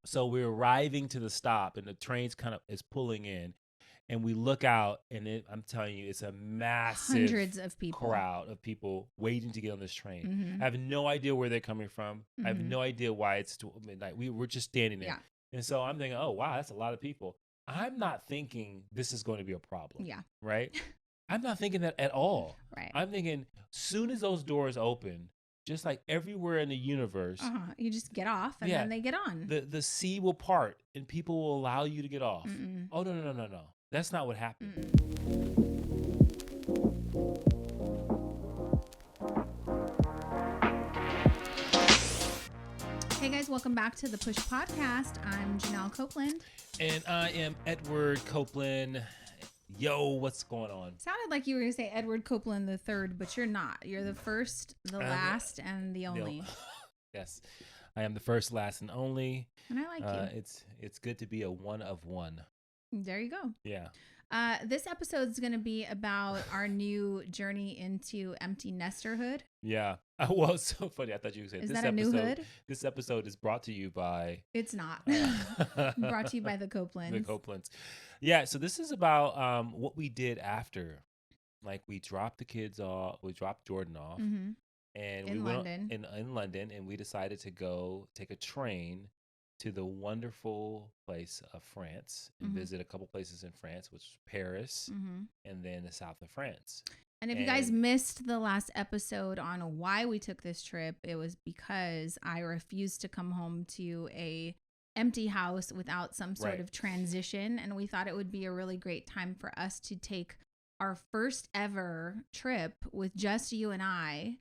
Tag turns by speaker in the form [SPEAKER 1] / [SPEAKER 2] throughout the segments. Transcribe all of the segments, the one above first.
[SPEAKER 1] So we're arriving to the stop, and the train's kind of is pulling in, and we look out, and I'm telling you, it's a massive
[SPEAKER 2] hundreds of people,
[SPEAKER 1] crowd of people waiting to get on this train.
[SPEAKER 2] Mm-hmm.
[SPEAKER 1] I have no idea where they're coming from. I have
[SPEAKER 2] Mhm.
[SPEAKER 1] no idea why it's midnight. We're just standing there.
[SPEAKER 2] Yeah.
[SPEAKER 1] And so I'm thinking, oh, wow, that's a lot of people. I'm not thinking this is going to be a problem.
[SPEAKER 2] Yeah.
[SPEAKER 1] Right? I'm not thinking that at all.
[SPEAKER 2] Right.
[SPEAKER 1] I'm thinking soon as those doors open, just like everywhere in the universe,
[SPEAKER 2] You just get off and then they get on.
[SPEAKER 1] the sea will part and people will allow you to get off.
[SPEAKER 2] Mm-mm.
[SPEAKER 1] Oh, no. That's not what happened.
[SPEAKER 2] Hey guys, welcome back to the Push Podcast. I'm Janelle Copeland.
[SPEAKER 1] And I am Edward Copeland. Yo, what's going on?
[SPEAKER 2] Sounded like you were going to say Edward Copeland the third, but you're not. You're the first, the last, and the only.
[SPEAKER 1] Yes, I am the first, last, and only.
[SPEAKER 2] And I like you.
[SPEAKER 1] It's good to be a one of one.
[SPEAKER 2] There you go.
[SPEAKER 1] Yeah.
[SPEAKER 2] This episode is going to be about our new journey into empty nesterhood.
[SPEAKER 1] Yeah. Well, it's so funny. I thought you would say
[SPEAKER 2] is that a new hood?
[SPEAKER 1] This episode is brought to you by.
[SPEAKER 2] It's not. Brought to you by the Copelands.
[SPEAKER 1] The Copelands. Yeah. So this is about what we did after. Like we dropped the kids off. We dropped Jordan off.
[SPEAKER 2] Mm-hmm.
[SPEAKER 1] And
[SPEAKER 2] in
[SPEAKER 1] we
[SPEAKER 2] London.
[SPEAKER 1] went in London, and we decided to go take a train to the wonderful place of France and visit a couple places in France, which was Paris and then the south of France.
[SPEAKER 2] And if you guys missed the last episode on why we took this trip, it was because I refused to come home to a empty house without some sort of transition. And we thought it would be a really great time for us to take our first ever trip with just you and I.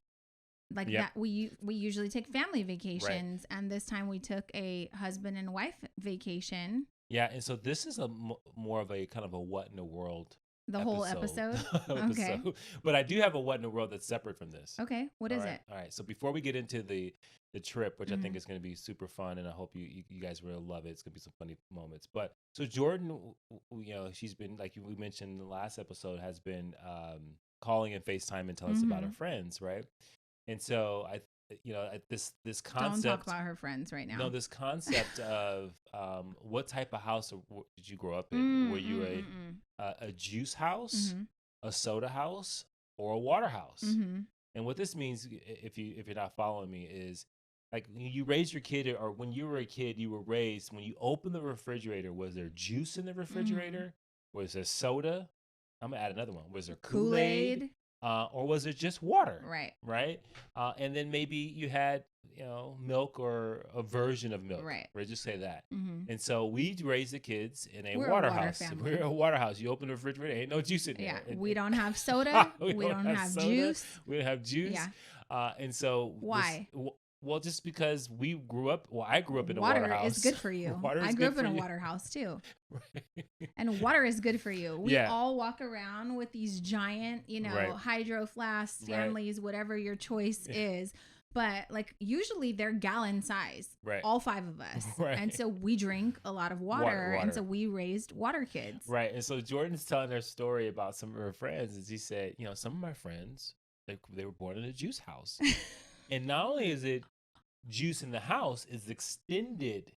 [SPEAKER 2] Like that, we usually take family vacations, and this time we took a husband and wife vacation.
[SPEAKER 1] Yeah, and so this is a more of a kind of a what in the world.
[SPEAKER 2] The whole episode. Okay.
[SPEAKER 1] But I do have a what in the world that's separate from this.
[SPEAKER 2] Okay, what is it?
[SPEAKER 1] All right. So before we get into the trip, which I think is going to be super fun, and I hope you guys really love it. It's going to be some funny moments. But so Jordan, she's been, like we mentioned in the last episode, has been calling and FaceTime and telling us about her friends, right? And so this concept.
[SPEAKER 2] Don't talk about her friends right now.
[SPEAKER 1] No, this concept of what type of house did you grow up in? Were you a juice house, a soda house, or a water house? And what this means, if you're not following me, is like you raised your kid, or when you were a kid, you were raised. When you opened the refrigerator, was there juice in the refrigerator? Was there soda? I'm gonna add another one. Was there Kool-Aid? Or was it just water? Right. And then maybe you had, milk or a version of milk.
[SPEAKER 2] Right.
[SPEAKER 1] We'll just say that. And so we raised the kids in a
[SPEAKER 2] We're
[SPEAKER 1] water
[SPEAKER 2] a water
[SPEAKER 1] house.
[SPEAKER 2] family.
[SPEAKER 1] We're a water house. You open the refrigerator, ain't no juice in there.
[SPEAKER 2] Yeah. We don't have soda. we don't have
[SPEAKER 1] soda.
[SPEAKER 2] juice.
[SPEAKER 1] We don't have juice.
[SPEAKER 2] Yeah.
[SPEAKER 1] And so
[SPEAKER 2] why?
[SPEAKER 1] Well, just because we grew up. Well, I grew up in a
[SPEAKER 2] water
[SPEAKER 1] water house.
[SPEAKER 2] Is good for you. I grew up in a water house too.
[SPEAKER 1] Right.
[SPEAKER 2] And water is good for you. We all walk around with these giant, hydro flasks, Stanleys, whatever your choice is. But like usually they're gallon size, all five of us. And so we drink a lot of water. And so we raised water kids.
[SPEAKER 1] Right. And so Jordan's telling her story about some of her friends. And she said, some of my friends, they were born in a juice house. And not only is it juice in the house, it's extended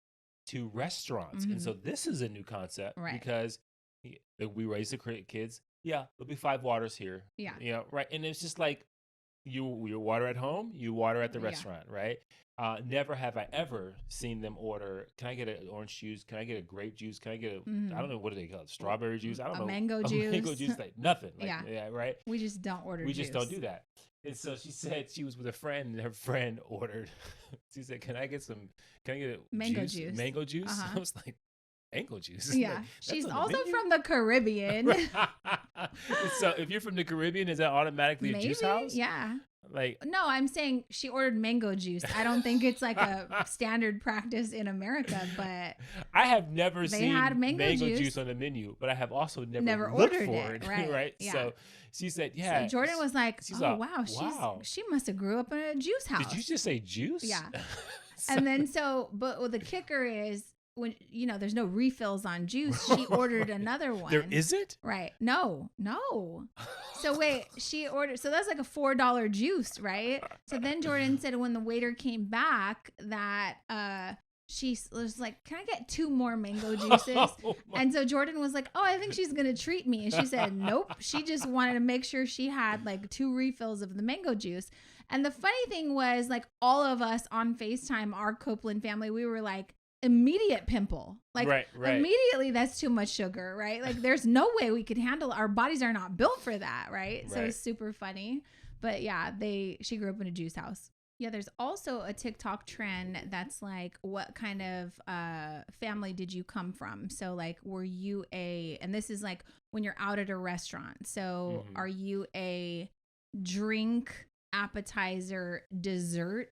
[SPEAKER 1] to restaurants. And so this is a new concept because we raise the kids. Yeah, there'll be 5 waters here. Yeah. Right. And it's just like you water at home, you water at the restaurant, right? Never have I ever seen them order, can I get an orange juice? Can I get a grape juice? Can I get I don't know, what do they call it? Strawberry juice? I don't know.
[SPEAKER 2] Mango juice.
[SPEAKER 1] Mango juice, like nothing. Yeah, right?
[SPEAKER 2] We just don't order juice.
[SPEAKER 1] We just don't do that. And so she said she was with a friend, and her friend ordered. She said, "Can I get a
[SPEAKER 2] mango juice?
[SPEAKER 1] Mango juice?" I was like, "Mango juice?"
[SPEAKER 2] Yeah,
[SPEAKER 1] like,
[SPEAKER 2] she's also from the Caribbean.
[SPEAKER 1] So if you're from the Caribbean, is that automatically a juice house?
[SPEAKER 2] Yeah.
[SPEAKER 1] Like,
[SPEAKER 2] no, I'm saying she ordered mango juice. I don't think it's like a standard practice in America, but
[SPEAKER 1] I have never seen mango
[SPEAKER 2] juice
[SPEAKER 1] juice on the menu, but I have also never
[SPEAKER 2] ordered
[SPEAKER 1] for it. Right?
[SPEAKER 2] Yeah.
[SPEAKER 1] So she said, "Yeah."
[SPEAKER 2] So Jordan was like, wow, she must have grew up in a juice house.
[SPEAKER 1] Did you just say juice?
[SPEAKER 2] Yeah. And then but the kicker is, when there's no refills on juice, she ordered another one.
[SPEAKER 1] There isn't?
[SPEAKER 2] Right. No. So wait, she ordered, so that's like a $4 juice, right? So then Jordan said when the waiter came back that she was like, "Can I get 2 more mango juices?" And so Jordan was like, "Oh, I think she's going to treat me." And she said, "Nope." She just wanted to make sure she had like 2 refills of the mango juice. And the funny thing was, like, all of us on FaceTime, our Copeland family, we were like, immediate pimple. Like,
[SPEAKER 1] right.
[SPEAKER 2] immediately, that's too much sugar, right? Like, there's no way we could handle, our bodies are not built for that, right? So it's super funny. But yeah, she grew up in a juice house. Yeah, there's also a TikTok trend that's like, what kind of family did you come from? So like, were you and this is like when you're out at a restaurant. So are you a drink, appetizer, dessert,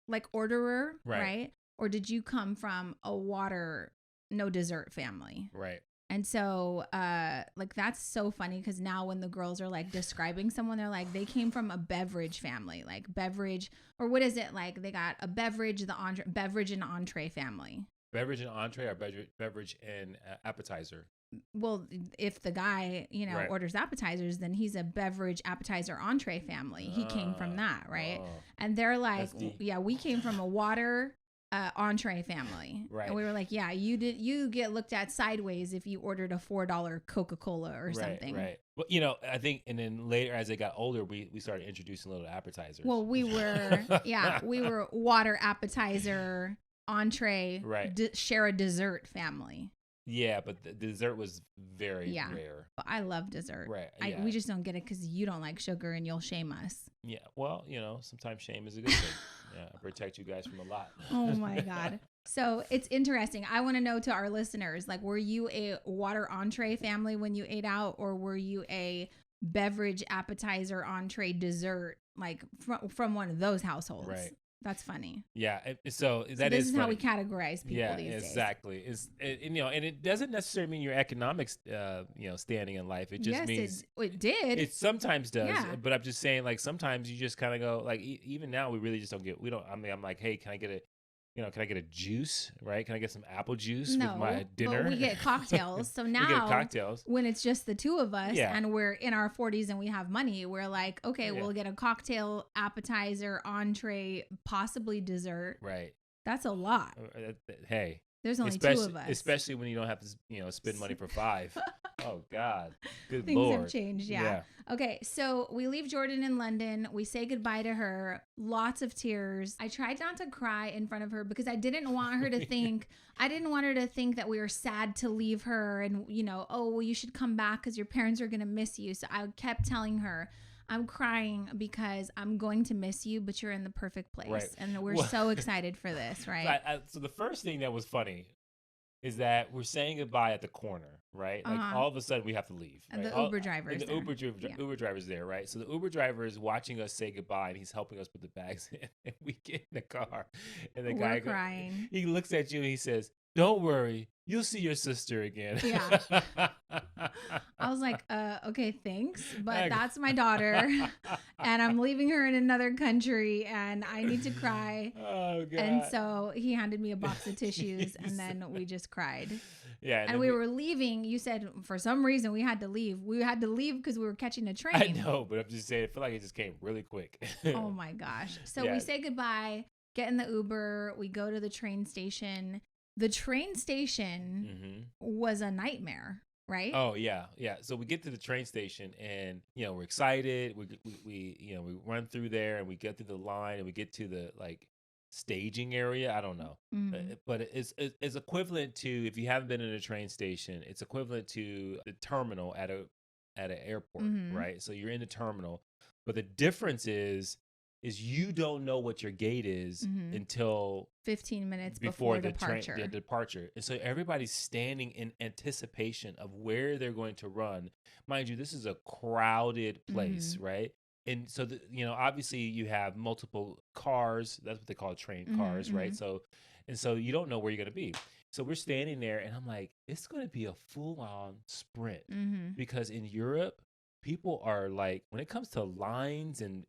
[SPEAKER 2] like orderer, right? Or did you come from a water, no dessert family?
[SPEAKER 1] Right.
[SPEAKER 2] And so, like, that's so funny because now when the girls are like describing someone, they're like, they came from a beverage family, like beverage, or what is it? Like, they got a beverage, beverage and entree family.
[SPEAKER 1] Beverage and entree, or beverage and appetizer?
[SPEAKER 2] Well, if the guy, orders appetizers, then he's a beverage, appetizer, entree family. He came from that, right? And they're like, yeah, we came from a water, entree family, right? And we were like, yeah, you get looked at sideways if you ordered a $4 Coca-Cola or something,
[SPEAKER 1] right? Well, I think, and then later as they got older, we started introducing little appetizers.
[SPEAKER 2] Well, we were water, appetizer, entree, right? Share a dessert family.
[SPEAKER 1] Yeah, but the dessert was very rare.
[SPEAKER 2] But I love dessert.
[SPEAKER 1] Right.
[SPEAKER 2] We just don't get it because you don't like sugar and you'll shame us.
[SPEAKER 1] Yeah. Well, sometimes shame is a good thing. Yeah, I protect you guys from a lot.
[SPEAKER 2] Oh my God. So it's interesting. I want to know, to our listeners, like, were you a water entree family when you ate out, or were you a beverage, appetizer, entree, dessert, like from one of those households?
[SPEAKER 1] Right.
[SPEAKER 2] That's funny.
[SPEAKER 1] Yeah. So
[SPEAKER 2] this is funny. How we categorize people these days.
[SPEAKER 1] Yeah, exactly. And it doesn't necessarily mean your economics, standing in life. It just means
[SPEAKER 2] it did.
[SPEAKER 1] It sometimes does. Yeah. But I'm just saying, like, sometimes you just kind of go, like, even now we really just don't get. I'm like, hey, can I get a juice, right? Can I get some apple juice with my dinner?
[SPEAKER 2] But we get cocktails. So now,
[SPEAKER 1] we get cocktails.
[SPEAKER 2] When it's just the two of us and we're in our 40s and we have money, we're like, okay, we'll get a cocktail, appetizer, entree, possibly dessert.
[SPEAKER 1] Right.
[SPEAKER 2] That's a lot.
[SPEAKER 1] Hey.
[SPEAKER 2] There's only 2 of us.
[SPEAKER 1] Especially when you don't have to, spend money for 5. Oh, God. Good
[SPEAKER 2] Things
[SPEAKER 1] Lord.
[SPEAKER 2] Things have changed, yeah. Okay, so we leave Jordan in London. We say goodbye to her. Lots of tears. I tried not to cry in front of her because I didn't want her to think, that we were sad to leave her and, oh, well, you should come back because your parents are going to miss you. So I kept telling her, I'm crying because I'm going to miss you, but you're in the perfect place. Right. And we're so excited for this, right?
[SPEAKER 1] So the first thing that was funny is that we're saying goodbye at the corner, right? Like, all of a sudden we have to leave.
[SPEAKER 2] And
[SPEAKER 1] right?
[SPEAKER 2] the Uber driver is there.
[SPEAKER 1] Uber driver's there, right? So the Uber driver is watching us say goodbye, and he's helping us put the bags in. And we get in the car, and the guy
[SPEAKER 2] crying.
[SPEAKER 1] He looks at you and he says, "Don't worry, you'll see your sister again."
[SPEAKER 2] Yeah. I was like, okay, thanks, but that's my daughter, and I'm leaving her in another country, and I need to cry.
[SPEAKER 1] Oh, God.
[SPEAKER 2] And so he handed me a box of tissues, and then we just cried.
[SPEAKER 1] Yeah.
[SPEAKER 2] And we were leaving. You said for some reason we had to leave. We had to leave because we were catching a train.
[SPEAKER 1] I know, but I'm just saying, I feel like it just came really quick.
[SPEAKER 2] Oh, my gosh. So we say goodbye, get in the Uber, we go to the train station. The train station was a nightmare, right?
[SPEAKER 1] Oh, yeah. Yeah. So we get to the train station and, we're excited. We run through there and we get through the line and we get to the staging area. I don't know. But it's equivalent to, if you haven't been in a train station, it's equivalent to the terminal at an airport, right? So you're in the terminal. But the difference is you don't know what your gate is until
[SPEAKER 2] 15 minutes before departure.
[SPEAKER 1] Departure. And so everybody's standing in anticipation of where they're going to run. Mind you, this is a crowded place, right? And so, obviously you have multiple cars. That's what they call train cars, right? So you don't know where you're going to be. So we're standing there and I'm like, it's going to be a full-on sprint because in Europe, people are like, when it comes to lines and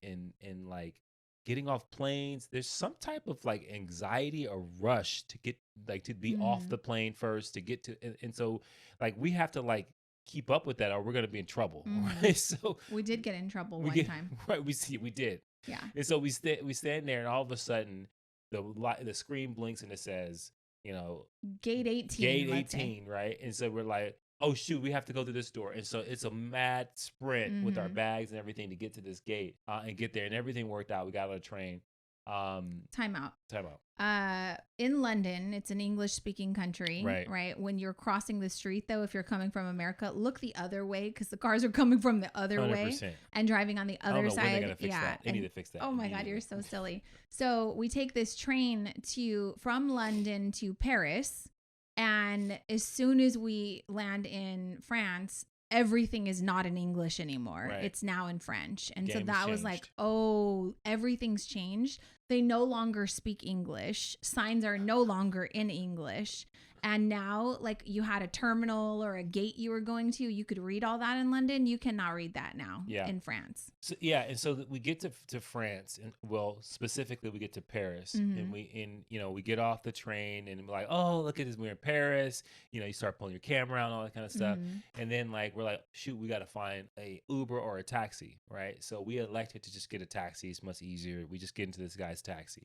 [SPEAKER 1] like getting off planes, there's some type of like anxiety or rush to get to be off the plane first to get to. And so like we have to like keep up with that or we're going to be in trouble. Right. So
[SPEAKER 2] we did get in trouble one time.
[SPEAKER 1] Right. We did.
[SPEAKER 2] Yeah.
[SPEAKER 1] And so we stand there and all of a sudden the screen blinks and it says,
[SPEAKER 2] Gate 18.
[SPEAKER 1] gate
[SPEAKER 2] let's say.
[SPEAKER 1] 18, right? And so we're like, oh shoot, we have to go through this door. And so it's a mad sprint with our bags and everything to get to this gate and get there. And everything worked out. We got on a train.
[SPEAKER 2] Time out.
[SPEAKER 1] Time out.
[SPEAKER 2] In London, it's an English-speaking country, right? When you're crossing the street, though, if you're coming from America, look the other way because the cars are coming from the other
[SPEAKER 1] 100%.
[SPEAKER 2] way and driving on the other side.
[SPEAKER 1] When they're gonna fix that. They need to fix that.
[SPEAKER 2] Oh my God, you're so silly. So we take this train from London to Paris, and as soon as we land in France, everything is not in English anymore. Right. It's now in French. And so that was like, oh, everything's changed. They no longer speak English. Signs are no longer in English. And now, like, you had a terminal or a gate you were going to, you could read all that in London. You cannot read that now in France.
[SPEAKER 1] So, and so we get to France, and well, specifically we get to Paris, and we get off the train, and we're like, oh, look at this, we're in Paris. You start pulling your camera out and all that kind of stuff, and then like we're like, shoot, we got to find a Uber or a taxi, right? So we elected to just get a taxi. It's much easier. We just get into this guy's taxi,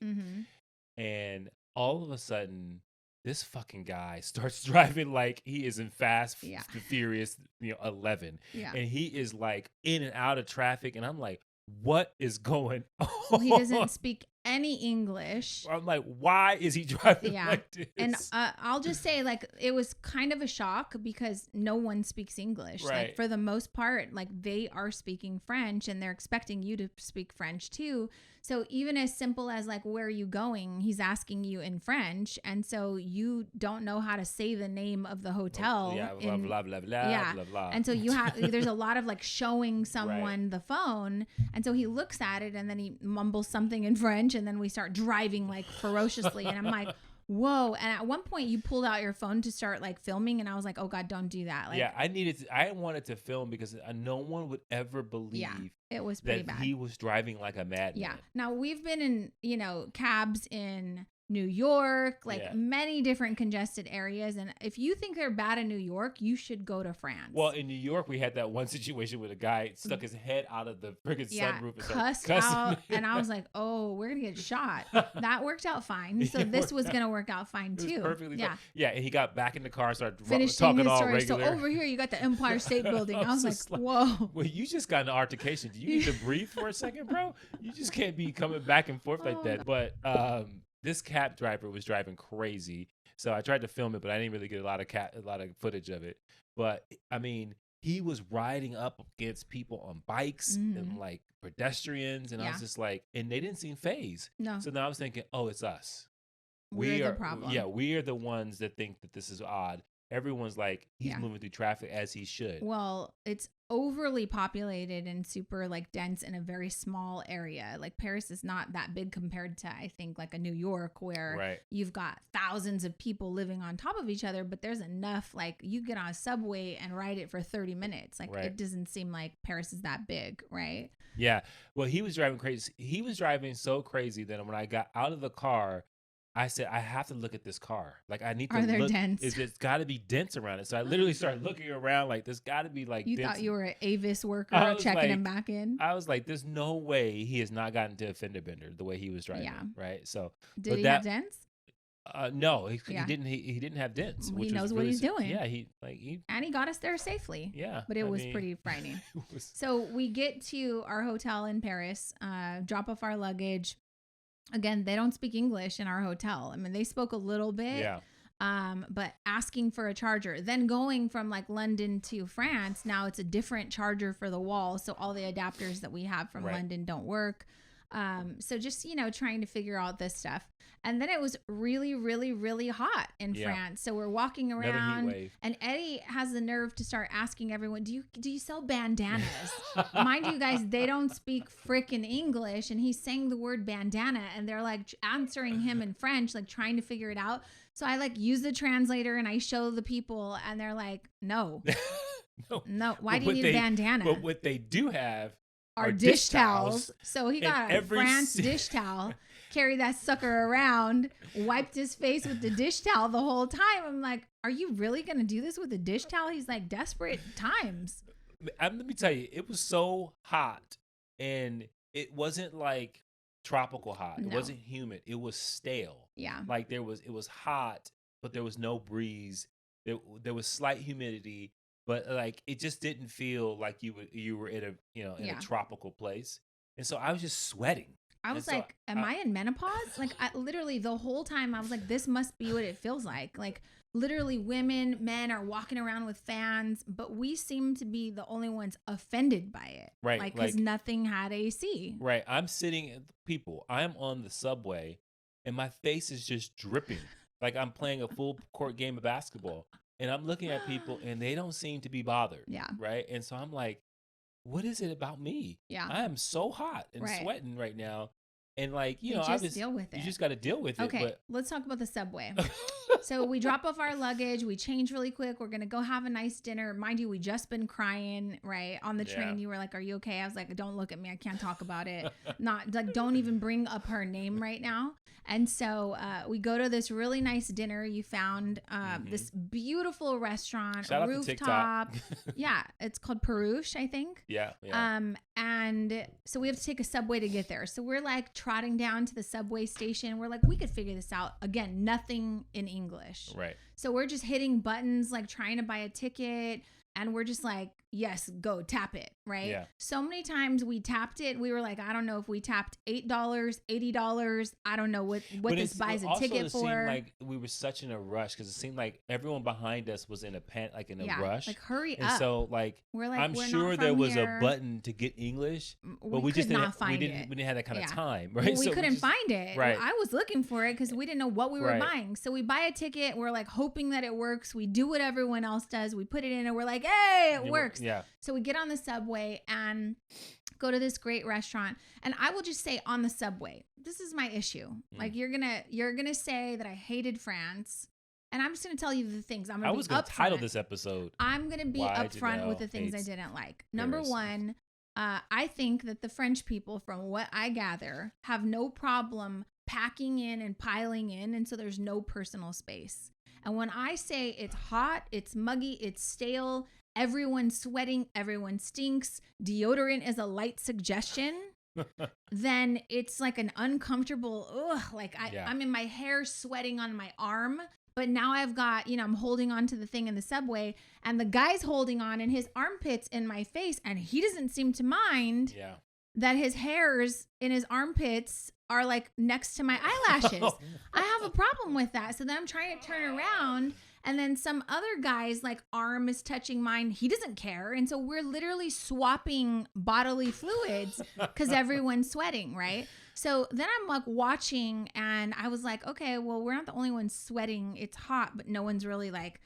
[SPEAKER 1] and all of a sudden, this fucking guy starts driving like he is in Fast Furious, 11. Yeah. And he is like in and out of traffic. And I'm like, what is going on?
[SPEAKER 2] Well, he doesn't speak any English.
[SPEAKER 1] I'm like, why is he driving like this?
[SPEAKER 2] And I'll just say, like, it was kind of a shock because no one speaks English.
[SPEAKER 1] Right.
[SPEAKER 2] Like, for the most part, like, they are speaking French and they're expecting you to speak French too. So even as simple as like, where are you going? He's asking you in French. And so you don't know how to say the name of the hotel.
[SPEAKER 1] Blah, blah, blah, blah, blah, blah.
[SPEAKER 2] And so there's a lot of like showing someone the phone. And so he looks at it and then he mumbles something in French. And then we start driving like ferociously. And I'm like, whoa. And at one point you pulled out your phone to start like filming. And I was like, oh God, don't do that. Like,
[SPEAKER 1] I wanted to film because no one would ever believe
[SPEAKER 2] it was pretty
[SPEAKER 1] that
[SPEAKER 2] bad.
[SPEAKER 1] He was driving like a madman.
[SPEAKER 2] Yeah. Now we've been in, cabs in New York, like many different congested areas. And if you think they're bad in New York, you should go to France.
[SPEAKER 1] Well, in New York, we had that one situation where a guy stuck his head out of the friggin' sunroof and
[SPEAKER 2] cussed out. And I was like, oh, we're going to get shot. That worked out fine. So this was going to work out fine too.
[SPEAKER 1] Perfectly fine. Yeah. And he got back in the car and started
[SPEAKER 2] Finishing
[SPEAKER 1] talking
[SPEAKER 2] his
[SPEAKER 1] all
[SPEAKER 2] story.
[SPEAKER 1] regular.
[SPEAKER 2] So over here, you got the Empire State Building. I was like, whoa.
[SPEAKER 1] Well, you just got in an altercation. Do you need to breathe for a second, bro? You just can't be coming back and forth like that. But, this cab driver was driving crazy, so I tried to film it, but I didn't really get a lot of footage of it. But I mean, he was riding up against people on bikes and like pedestrians, and I was just like, and they didn't seem fazed.
[SPEAKER 2] No.
[SPEAKER 1] So now I was thinking, oh, it's us.
[SPEAKER 2] We're the problem.
[SPEAKER 1] Yeah, we are the ones that think that this is odd. Everyone's like, he's moving through traffic as he should.
[SPEAKER 2] Well, it's overly populated and super like dense in a very small area. Like Paris is not that big compared to, I think, like a New York where you've got thousands of people living on top of each other, but there's enough, like you get on a subway and ride it for 30 minutes. Like it doesn't seem like Paris is that big, right?
[SPEAKER 1] Yeah. Well, he was driving crazy. He was driving so crazy that when I got out of the car, I said, I have to look at this car. Like, I need to look.
[SPEAKER 2] Are there dents?
[SPEAKER 1] It's got to be dents around it. So I literally started looking around like, there's got to be like
[SPEAKER 2] you
[SPEAKER 1] dents.
[SPEAKER 2] Thought you were an Avis worker checking him back in?
[SPEAKER 1] I was like, there's no way he has not gotten to a fender bender the way he was driving. Yeah. Right? So
[SPEAKER 2] did he have dents?
[SPEAKER 1] No, he didn't. He didn't have dents.
[SPEAKER 2] He knows what he's doing.
[SPEAKER 1] Yeah,
[SPEAKER 2] and he got us there safely.
[SPEAKER 1] Yeah,
[SPEAKER 2] but it was pretty frightening. So we get to our hotel in Paris, drop off our luggage. Again, they don't speak English in our hotel. I mean, they spoke a little bit. Yeah. But asking for a charger, then going from like London to France, now it's a different charger for the wall. So all the adapters that we have from London don't work. So just, trying to figure out this stuff. And then it was really, really, really hot in France. So we're walking around and Eddie has the nerve to start asking everyone, do you sell bandanas? Mind you guys, they don't speak frickin' English. And he's saying the word bandana and they're like answering him in French, like trying to figure it out. So I like use the translator and I show the people and they're like, no. No. Why do you need a bandana?
[SPEAKER 1] But what they do have
[SPEAKER 2] are dish towels. So he got a France dish towel, carried that sucker around, wiped his face with the dish towel the whole time. I'm like, are you really going to do this with a dish towel? He's like, desperate times.
[SPEAKER 1] Let me tell you, it was so hot and it wasn't like tropical hot. It
[SPEAKER 2] No.
[SPEAKER 1] wasn't humid. It was stale.
[SPEAKER 2] Yeah.
[SPEAKER 1] Like it was hot, but there was no breeze. There was slight humidity, but like it just didn't feel like you were in a in a
[SPEAKER 2] Yeah.
[SPEAKER 1] tropical place. And so I was just sweating.
[SPEAKER 2] I
[SPEAKER 1] And
[SPEAKER 2] was
[SPEAKER 1] so
[SPEAKER 2] like, am I in menopause? Like, I literally the whole time I was like, this must be what it feels like. Like, literally, women, men are walking around with fans, but we seem to be the only ones offended by it.
[SPEAKER 1] Right,
[SPEAKER 2] Like, because
[SPEAKER 1] like-
[SPEAKER 2] nothing had AC.
[SPEAKER 1] Right. I'm sitting, people, I'm on the subway and my face is just dripping. Like I'm playing a full court game of basketball and I'm looking at people and they don't seem to be bothered.
[SPEAKER 2] Yeah.
[SPEAKER 1] Right. And so I'm like, what is it about me?
[SPEAKER 2] Yeah.
[SPEAKER 1] I am so hot and
[SPEAKER 2] Right.
[SPEAKER 1] sweating right now. And like,
[SPEAKER 2] You
[SPEAKER 1] I
[SPEAKER 2] just
[SPEAKER 1] just
[SPEAKER 2] deal with it.
[SPEAKER 1] You just got to deal with
[SPEAKER 2] Okay,
[SPEAKER 1] it.
[SPEAKER 2] let's talk about the subway. So we drop off our luggage, we change really quick. We're going to go have a nice dinner. Mind you, we just been crying, right? On the train,
[SPEAKER 1] Yeah.
[SPEAKER 2] you were like, are you okay? I was like, don't look at me. I can't talk about it. Not like, don't even bring up her name right now. And so we go to this really nice dinner. You found this beautiful restaurant,
[SPEAKER 1] Shout out to
[SPEAKER 2] rooftop.
[SPEAKER 1] TikTok.
[SPEAKER 2] Yeah, it's called Peruche, I think.
[SPEAKER 1] Yeah.
[SPEAKER 2] And so we have to take a subway to get there. So we're like trotting down to the subway station. We're like, we could figure this out. Again, nothing in English.
[SPEAKER 1] Right.
[SPEAKER 2] So we're just hitting buttons, like trying to buy a ticket. And we're just like, yes, go tap it. Right.
[SPEAKER 1] Yeah.
[SPEAKER 2] So many times we tapped it. We were like, I don't know if we tapped $8, $80. I don't know what
[SPEAKER 1] But
[SPEAKER 2] this buys a
[SPEAKER 1] also
[SPEAKER 2] ticket
[SPEAKER 1] it
[SPEAKER 2] for.
[SPEAKER 1] seemed like we were such in a rush because it seemed like everyone behind us was in a rush.
[SPEAKER 2] Like hurry
[SPEAKER 1] And
[SPEAKER 2] up.
[SPEAKER 1] so like
[SPEAKER 2] We're like,
[SPEAKER 1] I'm
[SPEAKER 2] we're
[SPEAKER 1] sure
[SPEAKER 2] not
[SPEAKER 1] there
[SPEAKER 2] from
[SPEAKER 1] was
[SPEAKER 2] here.
[SPEAKER 1] a button to get English, but
[SPEAKER 2] we
[SPEAKER 1] just
[SPEAKER 2] could
[SPEAKER 1] didn't
[SPEAKER 2] not find
[SPEAKER 1] we
[SPEAKER 2] it.
[SPEAKER 1] didn't have that kind
[SPEAKER 2] Yeah.
[SPEAKER 1] of time, right?
[SPEAKER 2] Well, we
[SPEAKER 1] So
[SPEAKER 2] couldn't
[SPEAKER 1] just-
[SPEAKER 2] find it.
[SPEAKER 1] Right.
[SPEAKER 2] I was looking for it because we didn't know what we were
[SPEAKER 1] Right.
[SPEAKER 2] buying. So we buy a ticket. We're like hoping that it works. We do what everyone else does. We put it in and we're like, hey, it works.
[SPEAKER 1] Yeah.
[SPEAKER 2] So we get on the subway and go to this great restaurant. And I will just say on the subway, this is my issue. Like you're gonna say that I hated France. And I'm just going to tell you the things. I'm
[SPEAKER 1] I
[SPEAKER 2] going
[SPEAKER 1] was
[SPEAKER 2] to be
[SPEAKER 1] going to title
[SPEAKER 2] upfront.
[SPEAKER 1] this episode.
[SPEAKER 2] I'm going to be
[SPEAKER 1] Why
[SPEAKER 2] upfront with
[SPEAKER 1] Janelle
[SPEAKER 2] the things I
[SPEAKER 1] hates
[SPEAKER 2] didn't like. Number
[SPEAKER 1] Paris.
[SPEAKER 2] one, I think that the French people, from what I gather, have no problem packing in and piling in. And so there's no personal space. And when I say it's hot, it's muggy, it's stale, everyone's sweating, everyone stinks, deodorant is a light suggestion, then it's like an uncomfortable, I'm in my hair sweating on my arm. But now I've got, I'm holding on to the thing in the subway and the guy's holding on and his armpit's in my face and he doesn't seem to mind that his hairs in his armpits are like next to my eyelashes. I have a problem with that. So then I'm trying to turn around and then some other guy's like arm is touching mine. He doesn't care. And so we're literally swapping bodily fluids because everyone's sweating, right? So then I'm like watching and I was like, okay, well, we're not the only ones sweating. It's hot, but no one's really like,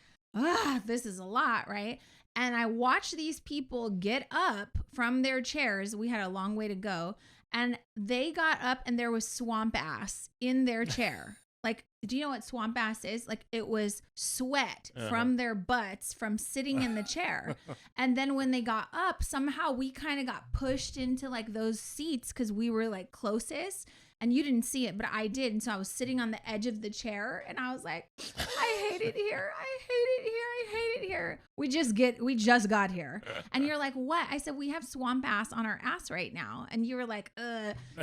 [SPEAKER 2] this is a lot, right? And I watched these people get up from their chairs. We had a long way to go. And they got up and there was swamp ass in their chair. Like, do you know what swamp ass is? Like, it was sweat from their butts from sitting in the chair. And then when they got up, somehow we kind of got pushed into like those seats because we were like closest. And you didn't see it, but I did. And so I was sitting on the edge of the chair and I was like, I hate it here. I hate it here. I hate it here. We just got here. And you're like, what? I said, we have swamp ass on our ass right now. And you were like,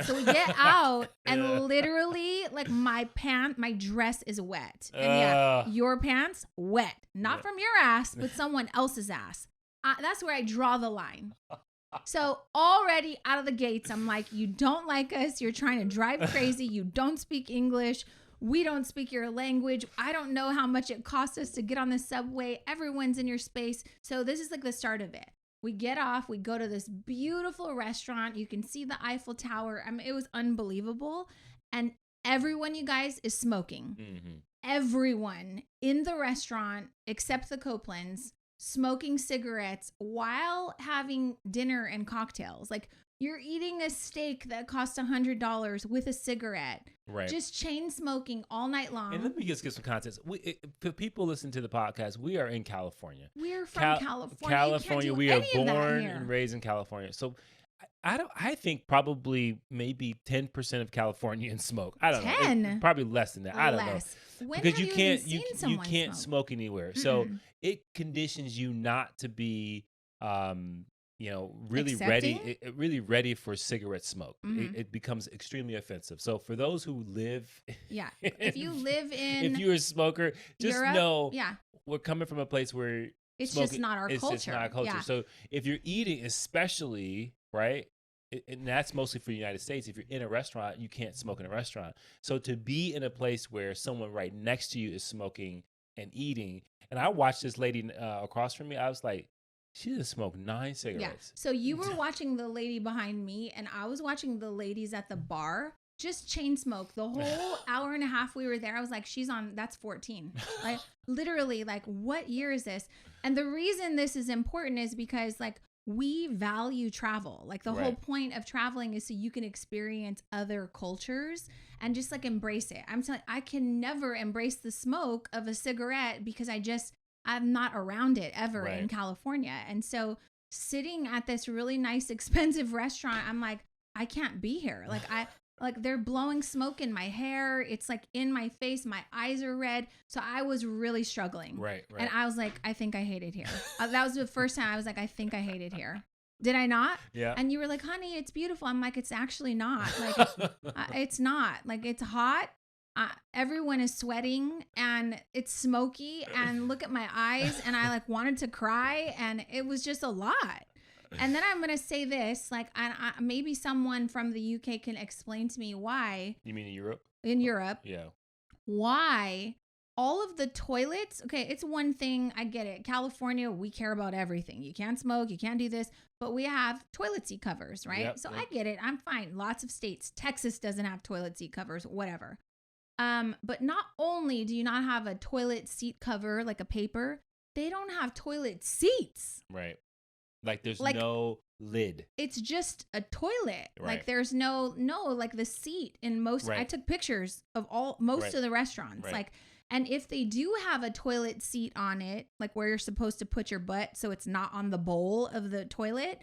[SPEAKER 2] So we get out and literally like my dress is wet. And your pants wet, not from your ass, but someone else's ass. That's where I draw the line. So already out of the gates, I'm like, you don't like us. You're trying to drive crazy. You don't speak English. We don't speak your language. I don't know how much it costs us to get on the subway. Everyone's in your space. So this is like the start of it. We get off. We go to this beautiful restaurant. You can see the Eiffel Tower. I mean, it was unbelievable. And everyone, you guys, is smoking. Mm-hmm. Everyone in the restaurant, except the Copelands, smoking cigarettes while having dinner and cocktails. Like, you're eating a steak that costs $100 with a cigarette.
[SPEAKER 1] Right.
[SPEAKER 2] Just chain smoking all night long.
[SPEAKER 1] And let me just give some context. For people listening to the podcast, we are in California.
[SPEAKER 2] We're from California.
[SPEAKER 1] California. We are born and raised in California. So I think probably maybe 10% of Californians smoke. I don't know.
[SPEAKER 2] 10?
[SPEAKER 1] Probably less than that. I don't know.
[SPEAKER 2] When
[SPEAKER 1] because
[SPEAKER 2] have
[SPEAKER 1] you can't smoke anywhere. So it conditions you not to be really
[SPEAKER 2] Accepting?
[SPEAKER 1] really ready for cigarette smoke.
[SPEAKER 2] Mhm.
[SPEAKER 1] It becomes extremely offensive. So for those who live,
[SPEAKER 2] Yeah. If you live
[SPEAKER 1] if
[SPEAKER 2] in
[SPEAKER 1] you're a smoker, just
[SPEAKER 2] Europe,
[SPEAKER 1] know
[SPEAKER 2] yeah,
[SPEAKER 1] we're coming from a place where
[SPEAKER 2] it's just
[SPEAKER 1] smoking
[SPEAKER 2] not our
[SPEAKER 1] is just not a
[SPEAKER 2] culture.
[SPEAKER 1] culture.
[SPEAKER 2] Yeah.
[SPEAKER 1] So if you're eating, especially, right, and that's mostly for the United States. If you're in a restaurant, you can't smoke in a restaurant. So to be in a place where someone right next to you is smoking and eating, and I watched this lady across from me, I was like, she just smoked 9
[SPEAKER 2] Yeah.
[SPEAKER 1] cigarettes.
[SPEAKER 2] So you were watching the lady behind me, and I was watching the ladies at the bar just chain smoke the whole hour and a half we were there. I was like, she's on, that's 14. Like, literally, like, what year is this? And the reason this is important is because, like, we value travel. Like, the whole
[SPEAKER 1] Right.
[SPEAKER 2] point of traveling is so you can experience other cultures and just like embrace it. I'm telling I can never embrace the smoke of a cigarette because I'm not around it ever in
[SPEAKER 1] Right.
[SPEAKER 2] California. And so sitting at this really nice, expensive restaurant, I'm like, I can't be here. Like they're blowing smoke in my hair. It's like in my face. My eyes are red. So I was really struggling.
[SPEAKER 1] Right.
[SPEAKER 2] And I was like, I think I hate it here. That was the first time I was like, I think I hate it here. Did I not?
[SPEAKER 1] Yeah.
[SPEAKER 2] And you were like, honey, it's beautiful. I'm like, it's actually not. Like, it's not. Like, it's hot. Everyone is sweating and it's smoky. And look at my eyes. And I like wanted to cry. And it was just a lot. And then I'm going to say this, like, maybe someone from the UK can explain to me why.
[SPEAKER 1] You mean in Europe?
[SPEAKER 2] In Europe.
[SPEAKER 1] Yeah.
[SPEAKER 2] Why all of the toilets, okay, it's one thing, I get it. California, we care about everything. You can't smoke, you can't do this, but we have toilet seat covers, right?
[SPEAKER 1] Yep,
[SPEAKER 2] So
[SPEAKER 1] yep.
[SPEAKER 2] I get it. I'm fine. Lots of states. Texas doesn't have toilet seat covers, whatever. But not only do you not have a toilet seat cover, like a paper, they don't have toilet seats.
[SPEAKER 1] Right. Like there's
[SPEAKER 2] Like,
[SPEAKER 1] no lid.
[SPEAKER 2] It's just a toilet.
[SPEAKER 1] Right.
[SPEAKER 2] Like there's no like the seat in most.
[SPEAKER 1] Right.
[SPEAKER 2] I took pictures of most
[SPEAKER 1] Right.
[SPEAKER 2] of the restaurants.
[SPEAKER 1] Right.
[SPEAKER 2] Like, and if they do have a toilet seat on it, like where you're supposed to put your butt, so it's not on the bowl of the toilet,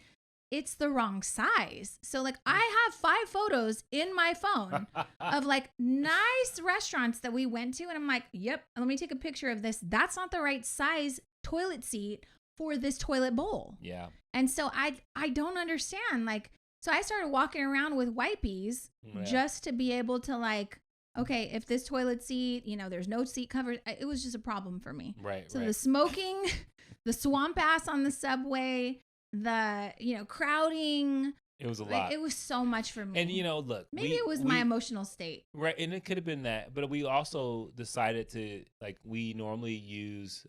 [SPEAKER 2] it's the wrong size. So like I have 5 photos in my phone of like nice restaurants that we went to, and I'm like, yep, let me take a picture of this. That's not the right size toilet seat for this toilet bowl.
[SPEAKER 1] Yeah.
[SPEAKER 2] And so I don't understand. Like, so I started walking around with wipies
[SPEAKER 1] Yeah.
[SPEAKER 2] just to be able to like, okay, if this toilet seat, there's no seat covers, it was just a problem for me.
[SPEAKER 1] Right.
[SPEAKER 2] So
[SPEAKER 1] right.
[SPEAKER 2] the smoking, the swamp ass on the subway, the, crowding.
[SPEAKER 1] It was a
[SPEAKER 2] Like,
[SPEAKER 1] lot.
[SPEAKER 2] it was so much for me.
[SPEAKER 1] And look,
[SPEAKER 2] maybe it was my emotional state.
[SPEAKER 1] Right, and it could have been that, but we also decided to we normally use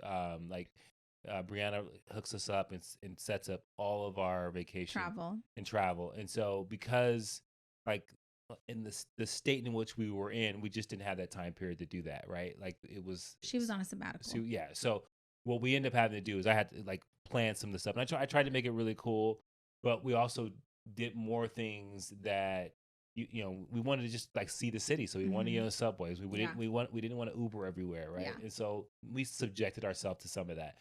[SPEAKER 1] Brianna hooks us up and sets up all of our vacation travel, and so because in the state in which we were in, we just didn't have that time period to do that, right? Like
[SPEAKER 2] She was on a sabbatical.
[SPEAKER 1] So yeah, so what we ended up having to do is I had to plan some of the stuff, and I tried to make it really cool, but we also did more things that we wanted to just see the city, so we wanted to get on the subways. We didn't want to Uber everywhere, right?
[SPEAKER 2] Yeah.
[SPEAKER 1] And so we subjected ourselves to some of that.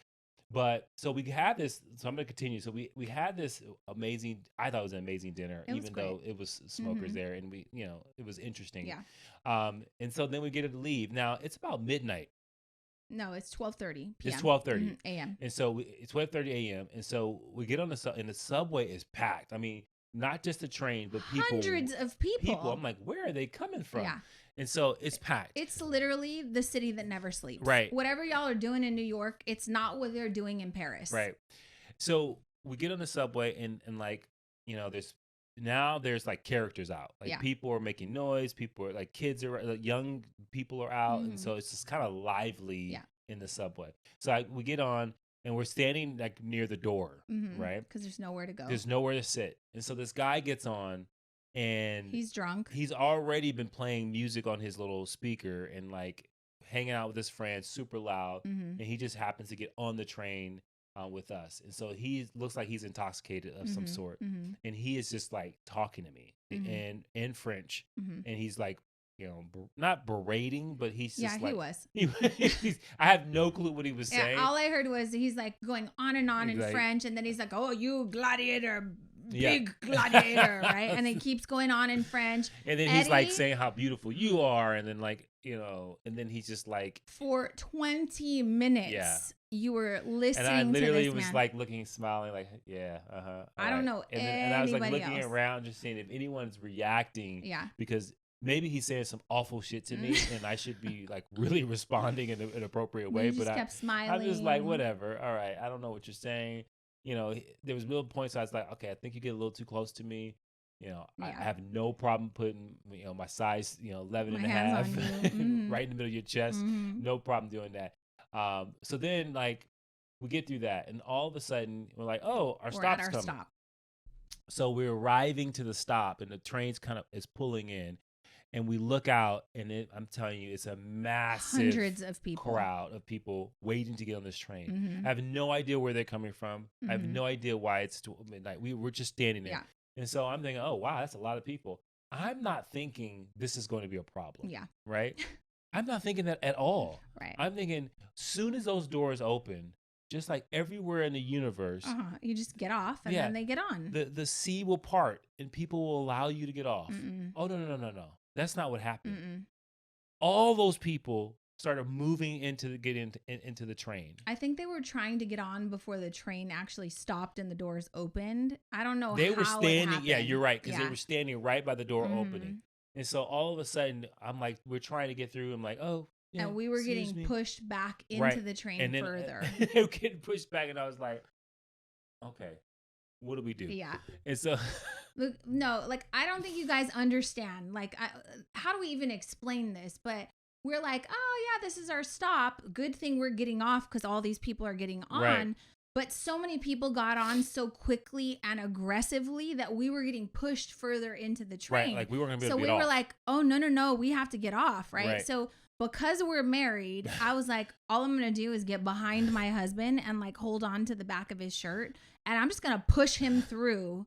[SPEAKER 1] But so we had this. So I'm going to continue. So we had this amazing. I thought it was an amazing dinner, even though it was smokers there, and it was interesting.
[SPEAKER 2] Yeah.
[SPEAKER 1] And so then we get to leave. Now it's about midnight.
[SPEAKER 2] No, it's 12:30 p.m.
[SPEAKER 1] It's 12:30
[SPEAKER 2] a.m.
[SPEAKER 1] And so it's 12:30 a.m. And so we get on and the subway is packed. I mean, not just the train, but people.
[SPEAKER 2] Hundreds of people.
[SPEAKER 1] I'm like, where are they coming from?
[SPEAKER 2] Yeah.
[SPEAKER 1] And so it's packed.
[SPEAKER 2] It's literally the city that never sleeps.
[SPEAKER 1] Right.
[SPEAKER 2] Whatever y'all are doing in New York, it's not what they're doing in Paris.
[SPEAKER 1] Right. So we get on the subway and there's characters out. People are making noise. People are kids are young people are out. And so it's just kind of lively in the subway. So we get on and we're standing near the door, right?
[SPEAKER 2] Because there's nowhere to go.
[SPEAKER 1] There's nowhere to sit. And so this guy gets on and
[SPEAKER 2] he's drunk.
[SPEAKER 1] He's already been playing music on his little speaker and hanging out with his friends super loud. And he just happens to get on the train with us. And so he looks like he's intoxicated of some sort. And he is just talking to me and in French. And he's not berating, but he's just
[SPEAKER 2] he was.
[SPEAKER 1] I have no clue what he was saying.
[SPEAKER 2] All I heard was he's going on and on in French. And then he's like, oh, you gladiator, big gladiator, right? And it keeps going on in French.
[SPEAKER 1] And then he's saying how beautiful you are. And then and then he's just
[SPEAKER 2] for 20 minutes.
[SPEAKER 1] Yeah.
[SPEAKER 2] you were
[SPEAKER 1] And I
[SPEAKER 2] listening to
[SPEAKER 1] literally
[SPEAKER 2] this
[SPEAKER 1] was
[SPEAKER 2] man.
[SPEAKER 1] like looking, smiling, like, yeah, all
[SPEAKER 2] I don't
[SPEAKER 1] right.
[SPEAKER 2] know
[SPEAKER 1] And I was like
[SPEAKER 2] anybody
[SPEAKER 1] looking
[SPEAKER 2] else.
[SPEAKER 1] around, just seeing if anyone's reacting.
[SPEAKER 2] Yeah.
[SPEAKER 1] Because maybe he's saying some awful shit to me, and I should be like really responding in an appropriate way.
[SPEAKER 2] You just
[SPEAKER 1] But
[SPEAKER 2] kept smiling.
[SPEAKER 1] I'm just like, whatever. All right, I don't know what you're saying. You know, there was little points I was like, okay, I think you get a little too close to me. You know, I have no problem putting, my size, 11 and a half right in the middle of your chest. No problem doing that. So then, like, we get through that, and all of a sudden, we're like, oh, our stop's coming.
[SPEAKER 2] Stop.
[SPEAKER 1] So we're arriving to the stop, and the train's kind of is pulling in, and we look out, and I'm telling you, it's a massive
[SPEAKER 2] hundreds of people,
[SPEAKER 1] crowd of people waiting to get on this train. I have no idea where they're coming from. I have no idea why it's midnight. We were just standing there.
[SPEAKER 2] Yeah.
[SPEAKER 1] And so I'm thinking, oh, wow, that's a lot of people. I'm not thinking this is going to be a problem.
[SPEAKER 2] Yeah.
[SPEAKER 1] Right? I'm not thinking that at all.
[SPEAKER 2] Right.
[SPEAKER 1] I'm thinking, soon as those doors open, just like everywhere in the universe,
[SPEAKER 2] you just get off and then they get on.
[SPEAKER 1] The sea will part and people will allow you to get off. Oh, no. That's not what happened. All those people started moving into the train.
[SPEAKER 2] I think they were trying to get on before the train actually stopped and the doors opened. I don't know.
[SPEAKER 1] They were
[SPEAKER 2] how
[SPEAKER 1] standing.
[SPEAKER 2] It happened.
[SPEAKER 1] Yeah, you're right, because they were standing right by the door opening. And so all of a sudden, I'm like, we're trying to get through. I'm like, oh. Yeah,
[SPEAKER 2] and we were getting pushed back into the train and then, further.
[SPEAKER 1] They were getting pushed back, and I was like, okay, what do we do?
[SPEAKER 2] Yeah.
[SPEAKER 1] And so.
[SPEAKER 2] Look, no, like, I don't think you guys understand. Like, how do we even explain this? But we're like, oh, yeah, this is our stop. Good thing we're getting off because all these people are getting on. Right. But so many people got on so quickly and aggressively that we were getting pushed further into the train.
[SPEAKER 1] Right, like we weren't going to be able
[SPEAKER 2] to
[SPEAKER 1] get off.
[SPEAKER 2] So we were like, oh, no, we have to get off, right? So because we're married, I was like, all I'm going to do is get behind my husband and like hold on to the back of his shirt. And I'm just going to push him through.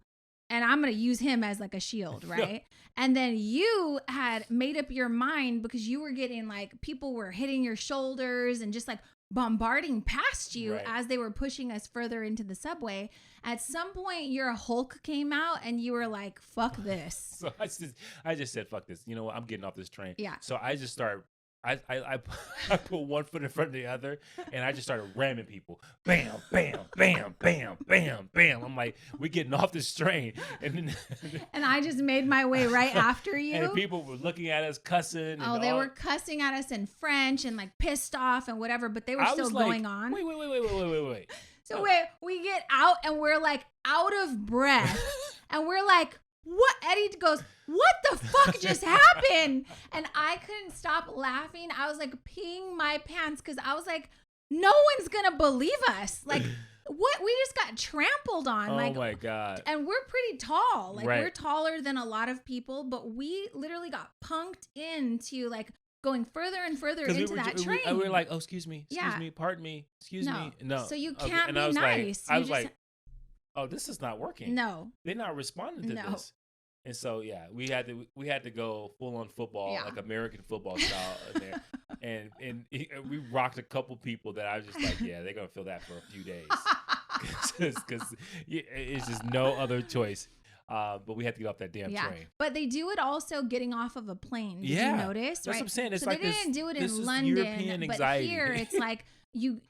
[SPEAKER 2] And I'm going to use him as like a shield, right? And then you had made up your mind because you were getting like, people were hitting your shoulders and just like bombarding past you as they were pushing us further into the subway. At some point, your Hulk came out and you were like, fuck this.
[SPEAKER 1] So I just said, fuck this. You know what? I'm getting off this train.
[SPEAKER 2] Yeah.
[SPEAKER 1] So I just started. I put one foot in front of the other, and I just started ramming people. Bam, bam, bam, bam, bam, bam. I'm like, we're getting off this train. And
[SPEAKER 2] I just made my way right after you.
[SPEAKER 1] And people were looking at us, cussing.
[SPEAKER 2] Oh, they were cussing at us in French and like pissed off and whatever, but they were still going on.
[SPEAKER 1] Wait.
[SPEAKER 2] So we get out and we're like out of breath. And we're like, what? Eddie goes, what the fuck just happened? And I couldn't stop laughing. I was like peeing my pants because I was like, no one's going to believe us. Like, what? We just got trampled on.
[SPEAKER 1] Oh,
[SPEAKER 2] like,
[SPEAKER 1] my God.
[SPEAKER 2] And we're pretty tall. Like, we're taller than a lot of people, but we literally got punked into like going further and further into that train.
[SPEAKER 1] We were like, oh, excuse me, pardon me, excuse me. No.
[SPEAKER 2] So you can't be nice.
[SPEAKER 1] I was like, oh, this is not working.
[SPEAKER 2] No.
[SPEAKER 1] They're not responding to this. And so, yeah, we had to go full on football, like American football style there. And we rocked a couple people that I was just like, yeah, they're going to feel that for a few days. Because it's just no other choice. But we had to get off that damn train.
[SPEAKER 2] But they do it also getting off of a plane. Did you notice?
[SPEAKER 1] That's what I'm saying. It's
[SPEAKER 2] so
[SPEAKER 1] like
[SPEAKER 2] they didn't do it in London,
[SPEAKER 1] European anxiety.
[SPEAKER 2] But here it's like you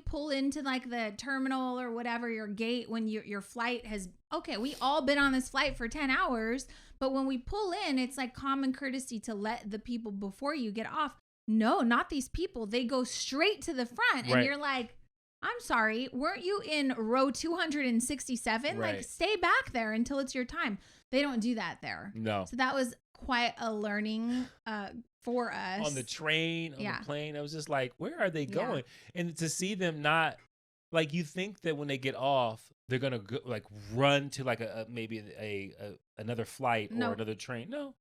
[SPEAKER 2] pull into like the terminal or whatever, your gate when your flight has. Okay, we all been on this flight for 10 hours, but when we pull in, it's like common courtesy to let the people before you get off. No, not these people. They go straight to the front, and you're like, I'm sorry, weren't you in row 267? Like, stay back there until it's your time. They don't do that there.
[SPEAKER 1] No.
[SPEAKER 2] So that was quite a learning for us.
[SPEAKER 1] On the train, on the plane, I was just like, where are they going? And to see them not, like, you think that when they get off, they're going to go, like, run to like maybe another flight or another train. No.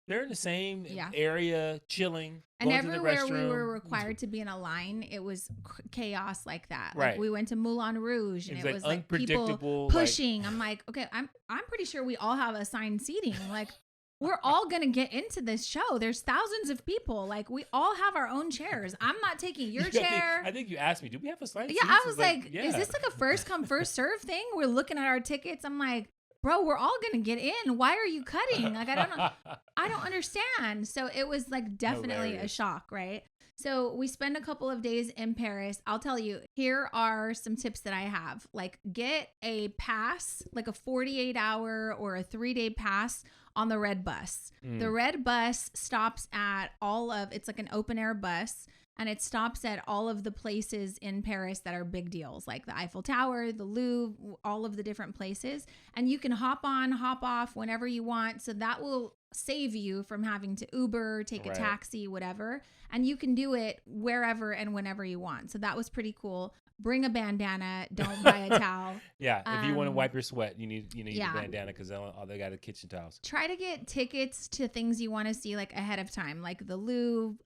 [SPEAKER 1] They're in the same area, chilling.
[SPEAKER 2] And everywhere we were required to be in a line, it was chaos like that. Like we went to Moulin Rouge, and it was like people pushing. Like, I'm like, okay, I'm pretty sure we all have assigned seating. Like, we're all gonna get into this show. There's thousands of people. Like, we all have our own chairs. I'm not taking your chair.
[SPEAKER 1] I think you asked me, do we have assigned seats?
[SPEAKER 2] Yeah, I was like, is this like a first come first serve thing? We're looking at our tickets. I'm like, bro, we're all going to get in. Why are you cutting? Like, I don't know. I don't understand. So it was like definitely a shock, right? So we spend a couple of days in Paris. I'll tell you, here are some tips that I have. Like, get a pass, like a 48-hour or a 3-day pass on the red bus. The red bus stops at it's like an open air bus, and it stops at all of the places in Paris that are big deals, like the Eiffel Tower, the Louvre, all of the different places. And you can hop on, hop off whenever you want. So that will save you from having to Uber, take a taxi, whatever. And you can do it wherever and whenever you want. So that was pretty cool. Bring a bandana. Don't buy a towel.
[SPEAKER 1] Yeah, if you want to wipe your sweat, you need a bandana because all they got are kitchen towels.
[SPEAKER 2] Try to get tickets to things you want to see like ahead of time, like the Louvre,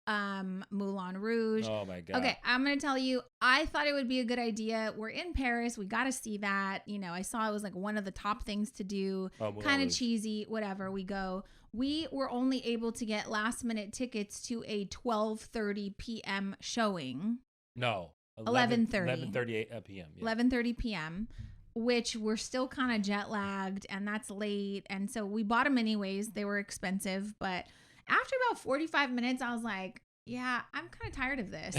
[SPEAKER 2] Moulin Rouge.
[SPEAKER 1] Oh my God.
[SPEAKER 2] Okay, I'm gonna tell you, I thought it would be a good idea. We're in Paris, we got to see that. I saw it was like one of the top things to do. Kind of cheesy, whatever. We go. We were only able to get last minute tickets to a 12:30 p.m. showing.
[SPEAKER 1] No.
[SPEAKER 2] 11:30
[SPEAKER 1] p.m. Yeah.
[SPEAKER 2] 11:30 p.m., which we're still kind of jet lagged, and that's late. And so we bought them anyways. They were expensive, but after about 45 minutes, I was like, yeah, I'm kind of tired of this.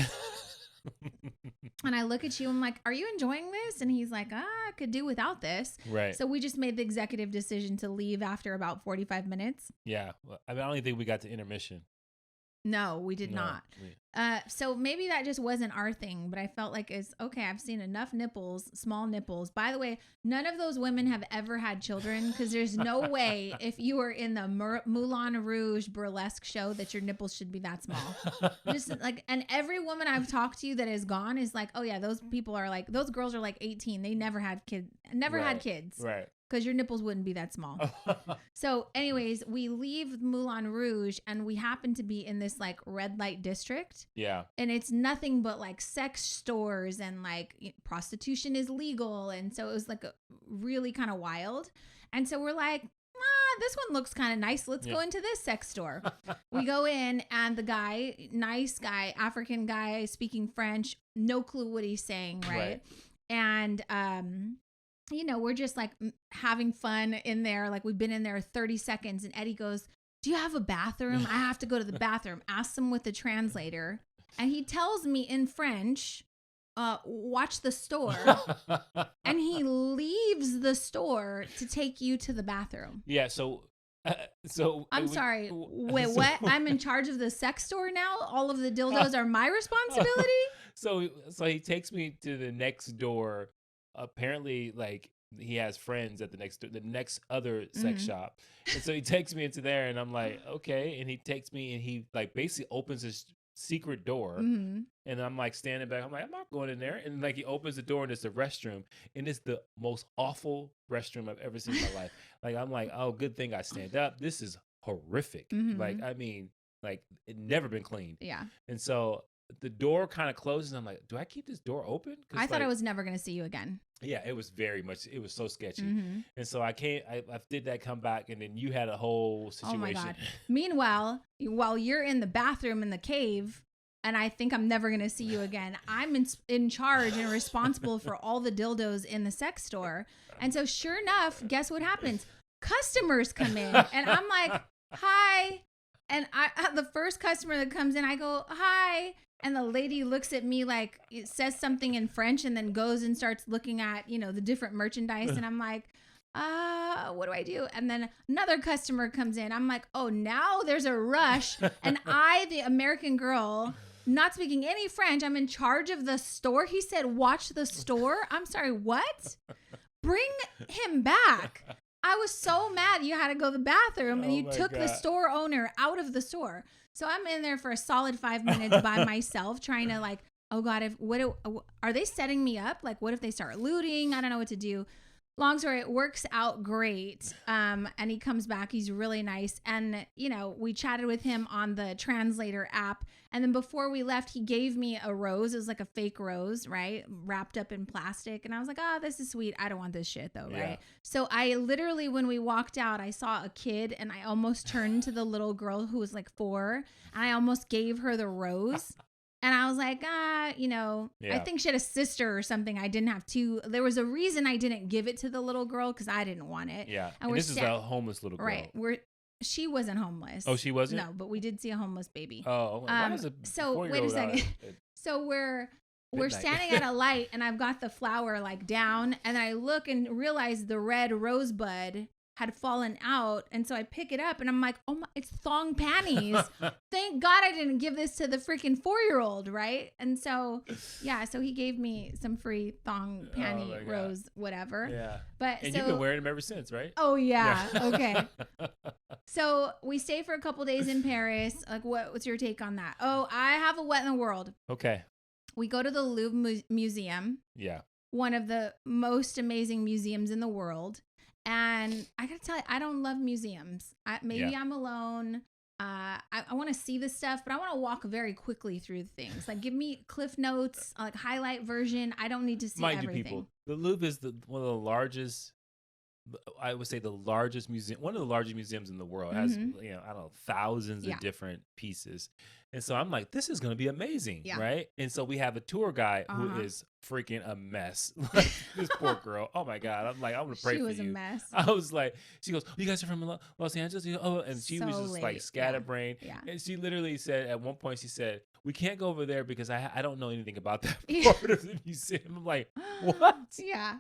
[SPEAKER 2] And I look at you, I'm like, are you enjoying this? And he's like, I could do without this.
[SPEAKER 1] Right.
[SPEAKER 2] So we just made the executive decision to leave after about 45 minutes.
[SPEAKER 1] Yeah. I don't even think we got to intermission.
[SPEAKER 2] No, we did not. So maybe that just wasn't our thing, but I felt like it's okay. I've seen enough nipples, small nipples. By the way, none of those women have ever had children, because there's no way if you are in the Moulin Rouge burlesque show that your nipples should be that small. Just like, and every woman I've talked to that is gone is like, oh yeah, those people are like, those girls are like 18. They never had kids.
[SPEAKER 1] Right.
[SPEAKER 2] Because your nipples wouldn't be that small. So anyways, we leave Moulin Rouge and we happen to be in this like red light district.
[SPEAKER 1] Yeah.
[SPEAKER 2] And it's nothing but like sex stores and like prostitution is legal. And so it was like really kind of wild. And so we're like, this one looks kind of nice. Let's go into this sex store. We go in, and the guy, nice guy, African guy, speaking French, no clue what he's saying, right? And we're just like having fun in there. Like, we've been in there 30 seconds, and Eddie goes, do you have a bathroom? I have to go to the bathroom. Ask him with the translator. And he tells me in French, watch the store. And he leaves the store to take you to the bathroom.
[SPEAKER 1] Yeah. So
[SPEAKER 2] I'm sorry. Wait, what? I'm in charge of the sex store now? All of the dildos are my responsibility?
[SPEAKER 1] So he takes me to the next door. Apparently, like, he has friends at the next other sex shop. And so he takes me into there, and I'm like, okay. And he takes me, and he like basically opens his secret door. And I'm like standing back. I'm like, I'm not going in there. And like, he opens the door, and it's a restroom, and it's the most awful restroom I've ever seen in my life. Like, I'm like, oh, good thing I stand up. This is horrific. Like, I mean, like, it never been cleaned.
[SPEAKER 2] Yeah.
[SPEAKER 1] And so the door kind of closes. I'm like, do I keep this door open?
[SPEAKER 2] I thought I was never going to see you again.
[SPEAKER 1] Yeah, it was it was so sketchy. And so I did that, come back, and then you had a whole situation.
[SPEAKER 2] Oh my God. Meanwhile, while you're in the bathroom in the cave, and I think I'm never going to see you again, I'm in charge and responsible for all the dildos in the sex store. And so sure enough, guess what happens? Customers come in, and I'm like, hi. And the first customer that comes in, I go, hi. And the lady looks at me like, it says something in French, and then goes and starts looking at, the different merchandise. And I'm like, what do I do? And then another customer comes in. I'm like, oh, now there's a rush. And I, the American girl, not speaking any French, I'm in charge of the store. He said, watch the store. I'm sorry, what? Bring him back. I was so mad you had to go to the bathroom, and you took the store owner out of the store. So I'm in there for a solid 5 minutes by myself, trying to like, oh God, are they setting me up? Like, what if they start looting? I don't know what to do. Long story, it works out great. And he comes back. He's really nice. And, we chatted with him on the translator app. And then before we left, he gave me a rose. It was like a fake rose, right? Wrapped up in plastic. And I was like, oh, this is sweet. I don't want this shit though, right? So I literally, when we walked out, I saw a kid, and I almost turned to the little girl who was like 4, and I almost gave her the rose. And I was like, I think she had a sister or something. I didn't have two. There was a reason I didn't give it to the little girl, because I didn't want it.
[SPEAKER 1] Yeah. And this is a homeless little girl.
[SPEAKER 2] Right. She wasn't homeless.
[SPEAKER 1] Oh, she wasn't?
[SPEAKER 2] No, but we did see a homeless baby.
[SPEAKER 1] Oh, why is a
[SPEAKER 2] so wait a
[SPEAKER 1] 4-year-old
[SPEAKER 2] second.
[SPEAKER 1] at
[SPEAKER 2] So we're
[SPEAKER 1] midnight?
[SPEAKER 2] standing at a light, and I've got the flower like down, and I look and realize the red rosebud had fallen out, and so I pick it up, and I'm like, oh my, it's thong panties. Thank God I didn't give this to the freaking 4-year-old, right? And so, yeah, so he gave me some free thong panty rose, whatever.
[SPEAKER 1] Yeah.
[SPEAKER 2] But
[SPEAKER 1] And
[SPEAKER 2] so,
[SPEAKER 1] you've been wearing them ever since, right?
[SPEAKER 2] Oh yeah. Okay. So we stay for a couple days in Paris. Like, what's your take on that? Oh, I have a what in the world.
[SPEAKER 1] Okay.
[SPEAKER 2] We go to the Louvre Museum.
[SPEAKER 1] Yeah. One
[SPEAKER 2] of the most amazing museums in the world. And I gotta tell you, I don't love museums. Maybe I'm alone. I want to see the stuff, but I want to walk very quickly through things. Like, give me Cliff Notes, like highlight version. I don't need to see everything.
[SPEAKER 1] People, the Louvre is one of the largest. I would say the largest museum, one of the largest museums in the world. It has, I don't know, thousands of different pieces. And so I'm like, this is going to be amazing, right? And so we have a tour guide who is freaking a mess. Like, this poor girl. Oh my God. I'm like, I'm going to pray for you. She was a mess. I was like, she goes, you guys are from Los Angeles? Oh, and she was just like scatterbrained. Yeah. And she literally said, at one point, she said, we can't go over there because I don't know anything about that part of the museum. I'm like, what?
[SPEAKER 2] Yeah.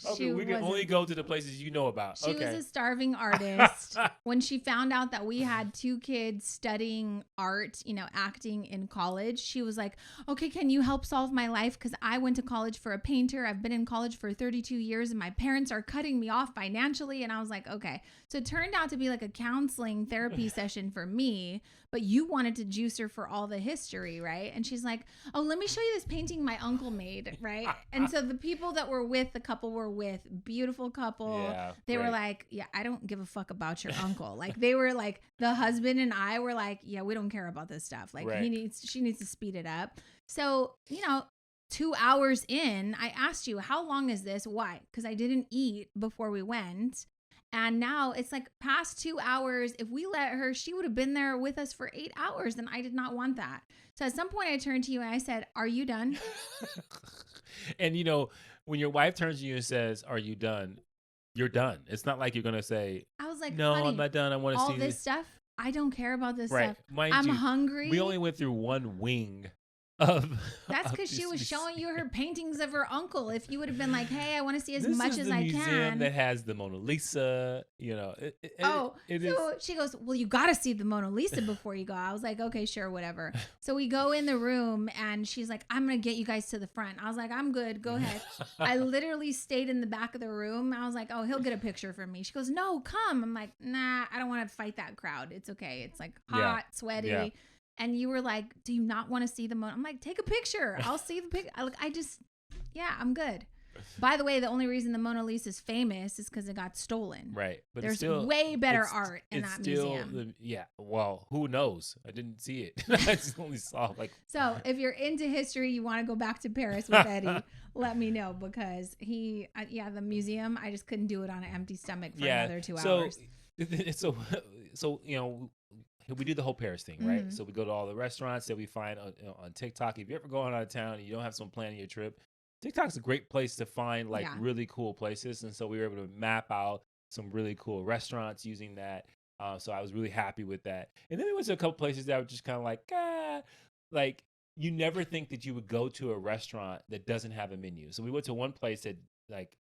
[SPEAKER 1] Okay, we can only go to the places you know about.
[SPEAKER 2] She was a starving artist. When she found out that we had 2 kids studying art, acting in college, she was like, okay, can you help solve my life? Because I went to college for a painter. I've been in college for 32 years and my parents are cutting me off financially. And I was like, okay. So it turned out to be like a counseling therapy session for me, but you wanted to juice her for all the history, right? And she's like, oh, let me show you this painting my uncle made, right? And so the people that were with, the couple were with, beautiful couple. Yeah, they were like, yeah, I don't give a fuck about your uncle. Like, they were like, the husband and I were like, yeah, we don't care about this stuff. Like, she needs to speed it up. So, 2 hours in, I asked you, how long is this? Why? Because I didn't eat before we went. And now it's like past 2 hours. If we let her, she would have been there with us for 8 hours. And I did not want that. So at some point I turned to you and I said, are you done?
[SPEAKER 1] And when your wife turns to you and says, are you done? You're done. It's not like you're going to say,
[SPEAKER 2] I was like,
[SPEAKER 1] no, I'm not done. I want to see
[SPEAKER 2] all this stuff. I don't care about this stuff.
[SPEAKER 1] Mind
[SPEAKER 2] I'm
[SPEAKER 1] you,
[SPEAKER 2] hungry.
[SPEAKER 1] We only went through one wing
[SPEAKER 2] That's because she was showing you her paintings of her uncle. If you would have been like, hey, I want to see as much as I can. This is the museum
[SPEAKER 1] that has the Mona Lisa,
[SPEAKER 2] so she goes, well, you got to see the Mona Lisa before you go. I was like, okay, sure, whatever. So we go in the room and she's like, I'm going to get you guys to the front. I was like, I'm good. Go ahead. I literally stayed in the back of the room. I was like, oh, he'll get a picture from me. She goes, no, come. I'm like, nah, I don't want to fight that crowd. It's okay. It's like hot, sweaty. Yeah. And you were like, do you not want to see the Mona? I'm like, take a picture. I'll see the picture. I'm good. By the way, the only reason the Mona Lisa is famous is because it got stolen.
[SPEAKER 1] Right.
[SPEAKER 2] But there's way better art in that museum.
[SPEAKER 1] Well, who knows? I didn't see it. I just only saw
[SPEAKER 2] So if you're into history, you want to go back to Paris with Eddie, let me know because the museum, I just couldn't do it on an empty stomach for another 2 hours.
[SPEAKER 1] So, we do the whole Paris thing, right? Mm-hmm. So we go to all the restaurants that we find on TikTok. If you're ever going out of town and you don't have someone planning your trip, TikTok's a great place to find really cool places. And so we were able to map out some really cool restaurants using that. So I was really happy with that. And then we went to a couple places that were just kind of like you never think that you would go to a restaurant that doesn't have a menu. So we went to one place that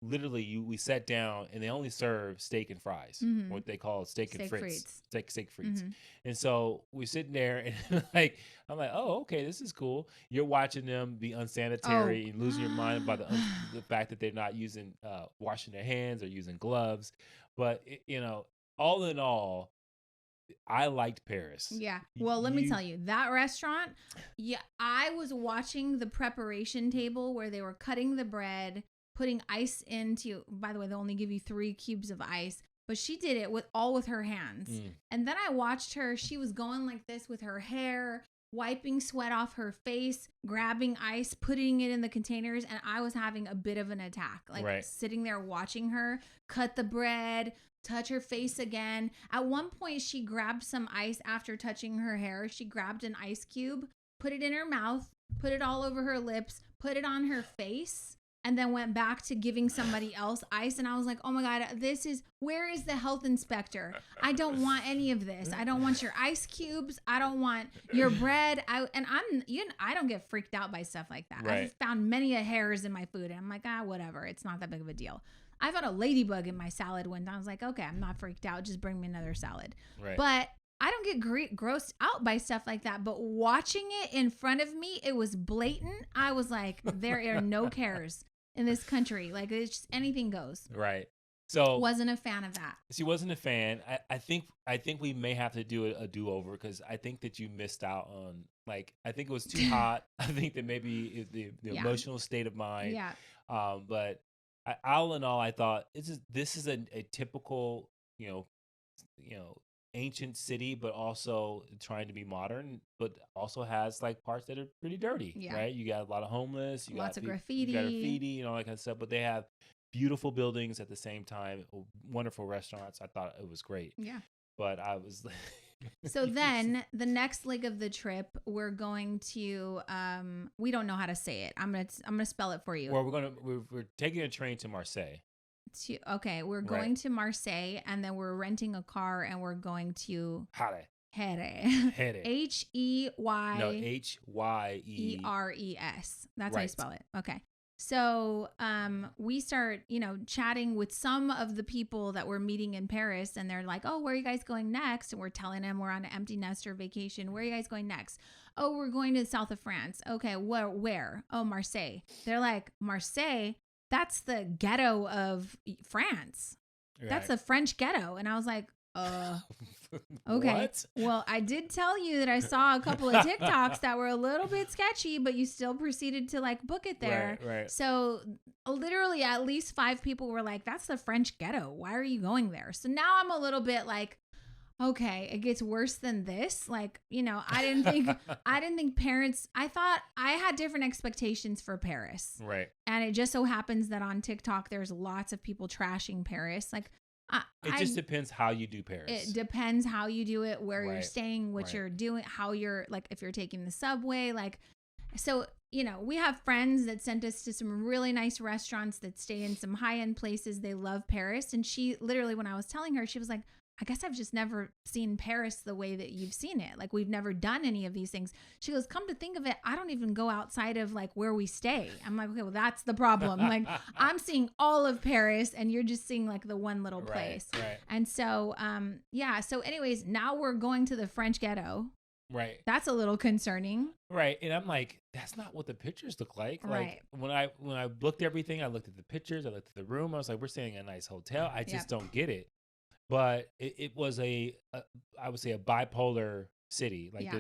[SPEAKER 1] literally we sat down and they only serve steak and fries, what they call steak and frites. Steak frites. Mm-hmm. And so we're sitting there and I'm like, oh, okay, this is cool. You're watching them be unsanitary and losing your mind about the fact that they're not using washing their hands or using gloves. But all in all, I liked Paris.
[SPEAKER 2] Yeah. Well, let me tell you, that restaurant, I was watching the preparation table where they were cutting the bread, putting ice into, by the way, they only give you 3 cubes of ice, but she did it with her hands. And then I watched her, she was going like this with her hair, wiping sweat off her face, grabbing ice, putting it in the containers. And I was having a bit of an attack, sitting there watching her cut the bread, touch her face again. At one point, she grabbed some ice after touching her hair. She grabbed an ice cube, put it in her mouth, put it all over her lips, put it on her face, and then went back to giving somebody else ice. And I was like, oh my God, where is the health inspector? I don't want any of this. I don't want your ice cubes. I don't want your bread. I don't get freaked out by stuff like that.
[SPEAKER 1] Right.
[SPEAKER 2] I've found many a hairs in my food, and I'm like, whatever. It's not that big of a deal. I found a ladybug in my salad one time. I was like, okay, I'm not freaked out. Just bring me another salad.
[SPEAKER 1] Right.
[SPEAKER 2] But I don't get grossed out by stuff like that. But watching it in front of me, it was blatant. I was like, there are no cares in this country. Like, it's just anything goes.
[SPEAKER 1] Right. So
[SPEAKER 2] wasn't a fan of that.
[SPEAKER 1] She wasn't a fan. I think we may have to do a do-over, because I think that you missed out on, like, I think it was too hot. I think that maybe the emotional state of mind.
[SPEAKER 2] Yeah.
[SPEAKER 1] But all in all, I thought this is a typical, ancient city, but also trying to be modern, but also has like parts that are pretty dirty, right? You got a lot of homeless,
[SPEAKER 2] lots of graffiti,
[SPEAKER 1] all that kind of stuff, but they have beautiful buildings at the same time, wonderful restaurants. I thought it was great.
[SPEAKER 2] Yeah.
[SPEAKER 1] But I was
[SPEAKER 2] so then the next leg of the trip, we're going to we don't know how to say it. I'm gonna spell it for you.
[SPEAKER 1] Well, we're taking a train to Marseille.
[SPEAKER 2] We're going to Marseille, and then we're renting a car, and we're going to Here. Heyes.
[SPEAKER 1] No, Hyères.
[SPEAKER 2] That's how you spell it. Okay. So we start, chatting with some of the people that we're meeting in Paris, and they're like, oh, where are you guys going next? And we're telling them we're on an empty nester vacation. Where are you guys going next? Oh, we're going to the south of France. Okay, where? Oh, Marseille. They're like, Marseille? That's the ghetto of France. Right. That's the French ghetto. And I was like, okay.
[SPEAKER 1] What?
[SPEAKER 2] Well, I did tell you that I saw a couple of TikToks that were a little bit sketchy, but you still proceeded to like book it there.
[SPEAKER 1] Right.
[SPEAKER 2] So literally at least 5 people were like, that's the French ghetto. Why are you going there? So now I'm a little bit like, okay, it gets worse than this. Like, I didn't think Paris, I thought I had different expectations for Paris.
[SPEAKER 1] Right.
[SPEAKER 2] And it just so happens that on TikTok, there's lots of people trashing Paris. Like,
[SPEAKER 1] it just depends how you do Paris.
[SPEAKER 2] It depends how you do it, where you're staying, what you're doing, how you're, like, if you're taking the subway, like, so, we have friends that sent us to some really nice restaurants that stay in some high-end places. They love Paris. And she literally, when I was telling her, she was like, I guess I've just never seen Paris the way that you've seen it. Like, we've never done any of these things. She goes, come to think of it, I don't even go outside of like where we stay. I'm like, okay, well, that's the problem. Like, I'm seeing all of Paris and you're just seeing like the one little place.
[SPEAKER 1] Right.
[SPEAKER 2] And so, so anyways, now we're going to the French ghetto.
[SPEAKER 1] Right.
[SPEAKER 2] That's a little concerning.
[SPEAKER 1] Right. And I'm like, that's not what the pictures look like.
[SPEAKER 2] Right.
[SPEAKER 1] Like when I booked everything, I looked at the pictures, I looked at the room. I was like, we're staying in a nice hotel. I just don't get it. But it was I would say a bipolar city. Like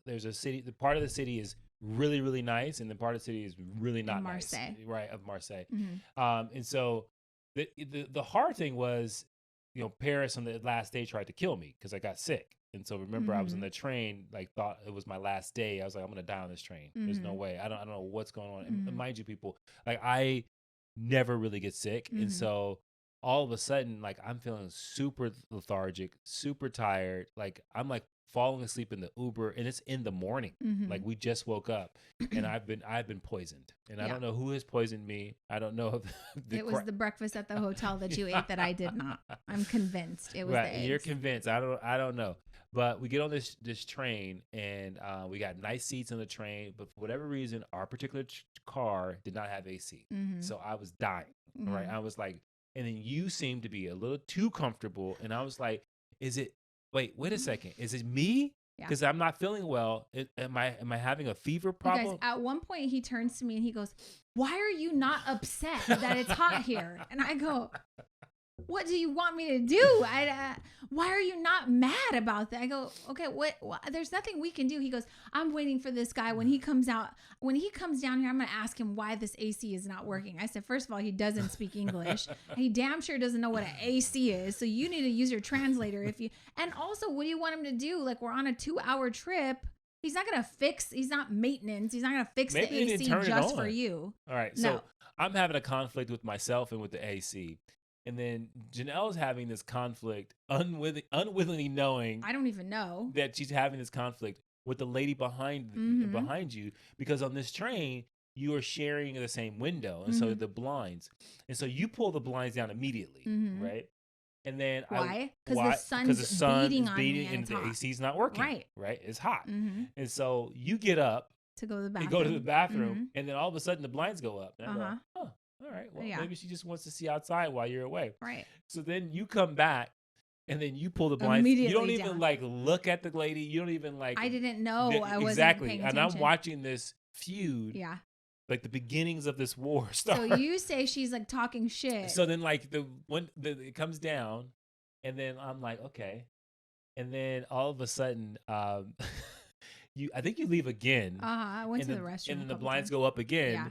[SPEAKER 1] there's a city, the part of the city is really, really nice, and the part of the city is really not nice. Right, of Marseille. Mm-hmm. And so the hard thing was, Paris on the last day tried to kill me because I got sick. And so remember, I was on the train, like thought it was my last day. I was like, I'm gonna die on this train. There's no way. I don't know what's going on. And mind you, people, like I never really get sick, and so all of a sudden, like I'm feeling super lethargic, super tired. Like I'm like falling asleep in the Uber, and it's in the morning. Like we just woke up, and I've been poisoned, and I don't know who has poisoned me. I don't know if
[SPEAKER 2] it was the breakfast at the hotel that you ate that I did not. I'm convinced it was the eggs.
[SPEAKER 1] You're convinced. I don't know. But we get on this train, and we got nice seats on the train. But for whatever reason, our particular car did not have AC. So I was dying. Right, I was like. And then you seem to be a little too comfortable. And I was like, wait a second. Is it me? Because I'm not feeling well. Am I having a fever problem?
[SPEAKER 2] Because at one point he turns to me and he goes, why are you not upset that it's hot here? And I go, what do you want me to do? Why are you not mad about that? I go, okay, what? There's nothing we can do. He goes, I'm waiting for this guy. When he comes down here, I'm going to ask him why this AC is not working. I said, first of all, he doesn't speak English. He damn sure doesn't know what an AC is. So you need to use your translator and also, what do you want him to do? Like, we're on a 2-hour trip. He's not going to he's not maintenance. He's not going to fix the AC just for you.
[SPEAKER 1] All right. So I'm having a conflict with myself and with the AC. And then Janelle's having this conflict, unwillingly knowing.
[SPEAKER 2] I don't even know
[SPEAKER 1] that she's having this conflict with the lady behind you, because on this train you are sharing the same window, and so the blinds, and so you pull the blinds down immediately, right? And then
[SPEAKER 2] why? Because the sun's beating
[SPEAKER 1] is
[SPEAKER 2] on
[SPEAKER 1] beating
[SPEAKER 2] me and
[SPEAKER 1] and
[SPEAKER 2] it's
[SPEAKER 1] the
[SPEAKER 2] hot.
[SPEAKER 1] AC's not working. Right? It's hot. And so you get up
[SPEAKER 2] to go to the bathroom.
[SPEAKER 1] And go to the bathroom, and then all of a sudden the blinds go up. And I go, oh, all right. Well, maybe she just wants to see outside while you're away.
[SPEAKER 2] Right.
[SPEAKER 1] So then you come back, and then you pull the blinds. You don't even
[SPEAKER 2] down.
[SPEAKER 1] Like look at the lady. You don't even like.
[SPEAKER 2] I didn't know. I wasn't
[SPEAKER 1] exactly.
[SPEAKER 2] paying
[SPEAKER 1] And
[SPEAKER 2] attention.
[SPEAKER 1] I'm watching this feud.
[SPEAKER 2] Yeah.
[SPEAKER 1] Like the beginnings of this war start.
[SPEAKER 2] So you say she's like talking shit.
[SPEAKER 1] So then like it comes down, and then I'm like, okay, and then all of a sudden, I think you leave again.
[SPEAKER 2] I went to the restroom,
[SPEAKER 1] and then the blinds go up again.
[SPEAKER 2] Yeah.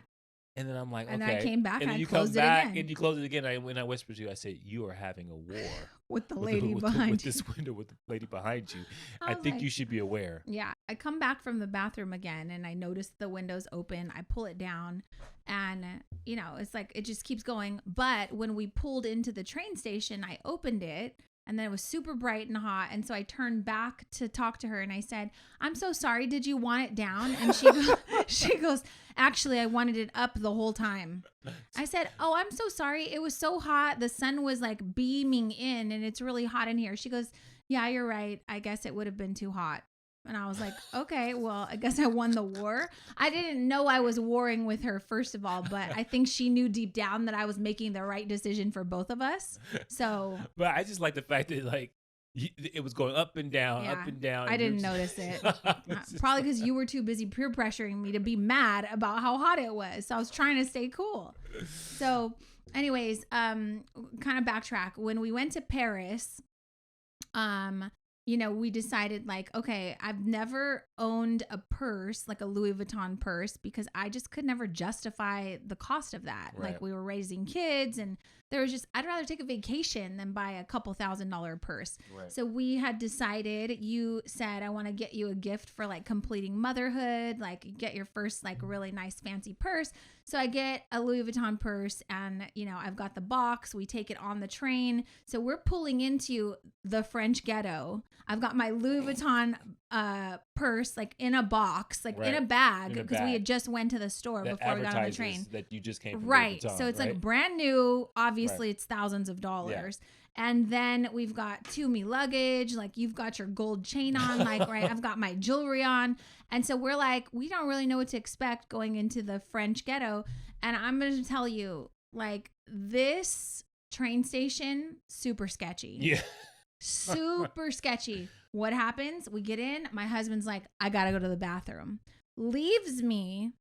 [SPEAKER 1] And then I'm like, okay.
[SPEAKER 2] And then I came back and
[SPEAKER 1] then
[SPEAKER 2] I
[SPEAKER 1] you
[SPEAKER 2] closed
[SPEAKER 1] come
[SPEAKER 2] it
[SPEAKER 1] back
[SPEAKER 2] again.
[SPEAKER 1] and you close it again. When I whispered to you, I said, you are having a war
[SPEAKER 2] with the lady behind
[SPEAKER 1] with this window with the lady behind you. I think you should be aware.
[SPEAKER 2] Yeah. I come back from the bathroom again and I notice the window's open. I pull it down and, it's like it just keeps going. But when we pulled into the train station, I opened it. And then it was super bright and hot. And so I turned back to talk to her and I said, I'm so sorry. Did you want it down? And she goes, actually, I wanted it up the whole time. I said, oh, I'm so sorry. It was so hot. The sun was like beaming in and it's really hot in here. She goes, yeah, you're right. I guess it would have been too hot. And I was like, okay, well, I guess I won the war. I didn't know I was warring with her, first of all, but I think she knew deep down that I was making the right decision for both of us. So,
[SPEAKER 1] but I just like the fact that like it was going up and down, up and down.
[SPEAKER 2] I didn't notice it. Probably because you were too busy peer pressuring me to be mad about how hot it was. So I was trying to stay cool. So anyways, kind of backtrack. When we went to Paris, we decided like, okay, I've never owned a purse, like a Louis Vuitton purse, because I just could never justify the cost of that.
[SPEAKER 1] Right.
[SPEAKER 2] Like we were raising kids and I'd rather take a vacation than buy a couple $1,000 purse.
[SPEAKER 1] Right.
[SPEAKER 2] So we had decided, you said, I want to get you a gift for like completing motherhood, like get your first like really nice fancy purse. So I get a Louis Vuitton purse and, I've got the box. We take it on the train. So we're pulling into the French ghetto. I've got my Louis Vuitton purse like in a box, like in a bag, because we had just went to the store before we got on the train.
[SPEAKER 1] That you just came from
[SPEAKER 2] Louis
[SPEAKER 1] Vuitton,
[SPEAKER 2] so it's
[SPEAKER 1] right?
[SPEAKER 2] like brand new. Obviously, it's thousands of dollars. Yeah. And then we've got Tumi luggage. Like you've got your gold chain on, like, right. I've got my jewelry on. And so we're like, we don't really know what to expect going into the French ghetto. And I'm going to tell you, like, this train station, super sketchy.
[SPEAKER 1] Yeah.
[SPEAKER 2] Super sketchy. What happens? We get in. My husband's like, I got to go to the bathroom. Leaves me